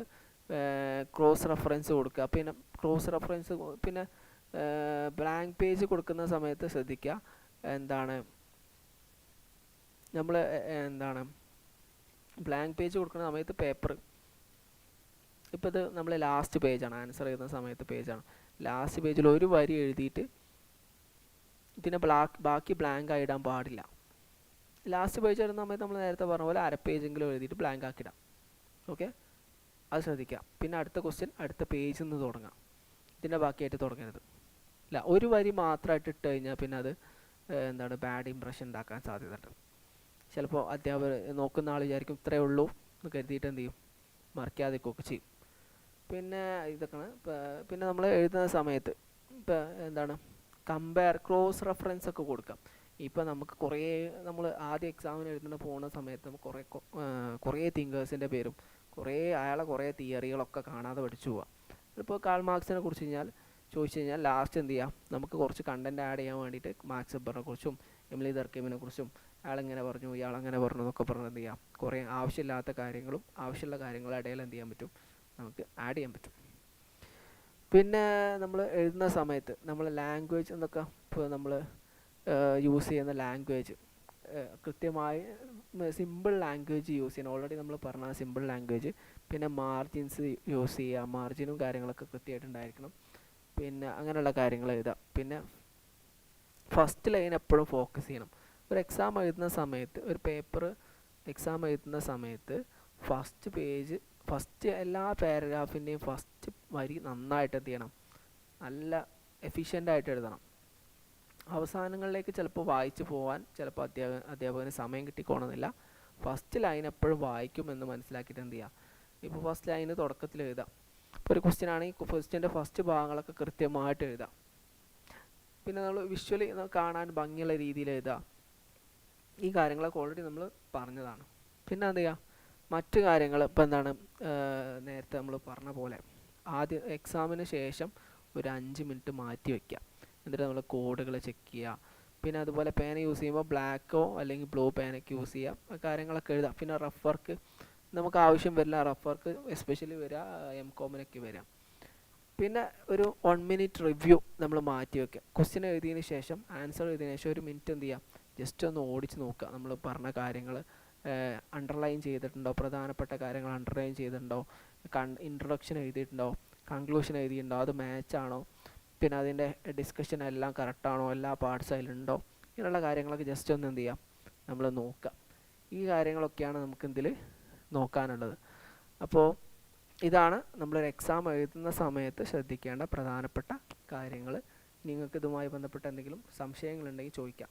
ക്രോസ് റെഫറൻസ് കൊടുക്കുക. പിന്നെ ബ്ലാങ്ക് പേജ് കൊടുക്കുന്ന സമയത്ത് ശ്രദ്ധിക്കുക, നമ്മൾ ബ്ലാങ്ക് പേജ് കൊടുക്കുന്ന സമയത്ത് പേപ്പർ, ഇപ്പോൾ ഇത് നമ്മൾ ലാസ്റ്റ് പേജാണ്, ആൻസർ ചെയ്യുന്ന സമയത്ത് പേജാണ്, ലാസ്റ്റ് പേജിൽ ഒരു വരി എഴുതിയിട്ട് പിന്നെ ബാക്കി ബ്ലാങ്ക് ആയി ഇടാൻ പാടില്ല. ലാസ്റ്റ് പേജ് എഴുതുന്ന സമയത്ത് നമ്മൾ നേരത്തെ പറഞ്ഞ പോലെ 1/2 പേജെങ്കിലും എഴുതിയിട്ട് ബ്ലാങ്ക് ആക്കിയിടാം. ഓക്കെ, അത് ശ്രദ്ധിക്കുക. പിന്നെ അടുത്ത ക്വസ്റ്റ്യൻ അടുത്ത പേജിൽ നിന്ന് തുടങ്ങാം, ഇതിൻ്റെ ബാക്കിയായിട്ട് തുടങ്ങരുത്. ഇല്ല, ഒരു വരി മാത്രമായിട്ട് ഇട്ട് കഴിഞ്ഞാൽ പിന്നെ അത് ബാഡ് ഇംപ്രഷൻ ഉണ്ടാക്കാൻ സാധ്യതയുണ്ട്. ചിലപ്പോൾ അധ്യാപകർ നോക്കുന്ന ആൾ വിചാരിക്കും ഇത്രയേ ഉള്ളൂ എന്ന് കരുതിയിട്ട് എന്ത് ചെയ്യും, മറിക്കാതെയൊക്കെ ചെയ്യും. പിന്നെ ഇതൊക്കെയാണ്. പിന്നെ നമ്മൾ എഴുതുന്ന സമയത്ത് കമ്പയർ, ക്രോസ് റെഫറൻസ് ഒക്കെ കൊടുക്കാം. ഇപ്പോൾ നമുക്ക് നമ്മൾ ആദ്യം എക്സാമിന് എഴുതുന്ന പോകുന്ന സമയത്ത് നമുക്ക് കുറേ തിങ്കേഴ്സിൻ്റെ പേരും അയാളെ കുറേ തിയറികളൊക്കെ കാണാതെ പഠിച്ചു പോവാം. ഇപ്പോൾ കാൾ മാർക്സിനെ കുറിച്ച് ചോദിച്ചു കഴിഞ്ഞാൽ ലാസ്റ്റ് എന്ത് ചെയ്യാം, നമുക്ക് കുറച്ച് കണ്ടൻറ്റ് ആഡ് ചെയ്യാൻ വേണ്ടിയിട്ട് മാർക്സ് വെബറിനെ കുറിച്ചും എമിലി ദർക്കീമിനെ കുറിച്ചും അയാളെങ്ങനെ പറഞ്ഞു ഇയാളെങ്ങനെ പറഞ്ഞു എന്നൊക്കെ പറഞ്ഞ് എന്ത് ചെയ്യാം, കുറേ ആവശ്യമില്ലാത്ത കാര്യങ്ങളും ആവശ്യമുള്ള കാര്യങ്ങളും ഇടയിൽ എന്ത് ചെയ്യാൻ പറ്റും, നമുക്ക് ആഡ് ചെയ്യാൻ പറ്റും. പിന്നെ നമ്മൾ എഴുതുന്ന സമയത്ത് നമ്മൾ ലാംഗ്വേജ് എന്നൊക്കെ, ഇപ്പോൾ നമ്മൾ യൂസ് ചെയ്യുന്ന ലാംഗ്വേജ് കൃത്യമായി സിമ്പിൾ ലാംഗ്വേജ് യൂസ് ചെയ്യണം. ഓൾറെഡി നമ്മൾ പറഞ്ഞ സിമ്പിൾ ലാംഗ്വേജ്. പിന്നെ മാർജിൻസ് യൂസ് ചെയ്യുക, മാർജിനും കാര്യങ്ങളൊക്കെ കൃത്യമായിട്ടുണ്ടായിരിക്കണം. പിന്നെ അങ്ങനെയുള്ള കാര്യങ്ങൾ എഴുതാം. പിന്നെ ഫസ്റ്റ് ലൈൻ എപ്പോഴും ഫോക്കസ് ചെയ്യണം. ഒരു എക്സാം എഴുതുന്ന സമയത്ത്, ഒരു പേപ്പർ എക്സാം എഴുതുന്ന സമയത്ത് ഫസ്റ്റ് എല്ലാ പാരഗ്രാഫിൻ്റെയും ഫസ്റ്റ് വരി നന്നായിട്ട് എന്ത് ചെയ്യണം, നല്ല എഫിഷ്യൻ്റായിട്ട് എഴുതണം. അവസാനങ്ങളിലേക്ക് ചിലപ്പോൾ വായിച്ചു പോകാൻ ചിലപ്പോൾ അധ്യാപകന് സമയം കിട്ടിക്കോണമെന്നില്ല. ഫസ്റ്റ് ലൈൻ എപ്പോഴും വായിക്കുമെന്ന് മനസ്സിലാക്കിയിട്ട് എന്ത് ചെയ്യുക, ഇപ്പോൾ ഫസ്റ്റ് ലൈന് തുടക്കത്തിൽ എഴുതാം. ഇപ്പോൾ ഒരു ക്വസ്റ്റ്യൻ ആണെങ്കിൽ ക്വസ്റ്റ്യൻ്റെ ഫസ്റ്റ് ഭാഗങ്ങളൊക്കെ കൃത്യമായിട്ട് എഴുതാം. പിന്നെ നമ്മൾ വിഷ്വലി കാണാൻ ഭംഗിയുള്ള രീതിയിൽ എഴുതുക. ഈ കാര്യങ്ങളൊക്കെ ഓൾറെഡി നമ്മൾ പറഞ്ഞതാണ്. പിന്നെ എന്ത് ചെയ്യുക, മറ്റു കാര്യങ്ങൾ ഇപ്പോൾ എന്താണ്, നേരത്തെ നമ്മൾ പറഞ്ഞ പോലെ ആദ്യം എക്സാമിന് ശേഷം ഒരു 5 മിനിറ്റ് മാറ്റി വയ്ക്കുക. എന്നിട്ട് നമ്മൾ കോഡുകൾ ചെക്ക് ചെയ്യുക. പിന്നെ അതുപോലെ പേന യൂസ് ചെയ്യുമ്പോൾ ബ്ലാക്കോ അല്ലെങ്കിൽ ബ്ലൂ പേനയ്ക്ക് യൂസ് ചെയ്യുക, കാര്യങ്ങളൊക്കെ എഴുതാം. പിന്നെ റഫ് വർക്ക് നമുക്ക് ആവശ്യം വരില്ല, റഫ് വർക്ക് എസ്പെഷ്യലി വരിക എംകോമിനൊക്കെ വരാം. പിന്നെ ഒരു 1 മിനിറ്റ് റിവ്യൂ നമ്മൾ മാറ്റി വയ്ക്കുക. ക്വസ്റ്റ്യൻ എഴുതിയതിന് ശേഷം ആൻസർ എഴുതിയതിന് ശേഷം ഒരു മിനിറ്റ് എന്ത് ചെയ്യുക, ജസ്റ്റ് ഒന്ന് ഓടിച്ച് നോക്കുക. നമ്മൾ പറഞ്ഞ കാര്യങ്ങൾ അണ്ടർലൈൻ ചെയ്തിട്ടുണ്ടോ, പ്രധാനപ്പെട്ട കാര്യങ്ങൾ അണ്ടർലൈൻ ചെയ്തിട്ടുണ്ടോ, ഇൻട്രൊഡക്ഷൻ എഴുതിയിട്ടുണ്ടോ, കൺക്ലൂഷൻ എഴുതിയിട്ടുണ്ടോ, അത് മാച്ചാണോ, പിന്നെ അതിൻ്റെ ഡിസ്കഷൻ എല്ലാം കറക്റ്റാണോ, എല്ലാ പാർട്സും അതിലുണ്ടോ, ഇങ്ങനെയുള്ള കാര്യങ്ങളൊക്കെ ജസ്റ്റ് ഒന്ന് എന്ത് ചെയ്യാം, നമ്മൾ നോക്കുക. ഈ കാര്യങ്ങളൊക്കെയാണ് നമുക്ക് ഇതിൽ നോക്കാനുള്ളത്. അപ്പോൾ ഇതാണ് നമ്മളൊരു എക്സാം എഴുതുന്ന സമയത്ത് ശ്രദ്ധിക്കേണ്ട പ്രധാനപ്പെട്ട കാര്യങ്ങൾ. നിങ്ങൾക്ക് ഇതുമായി ബന്ധപ്പെട്ട എന്തെങ്കിലും സംശയങ്ങളുണ്ടെങ്കിൽ ചോദിക്കാം.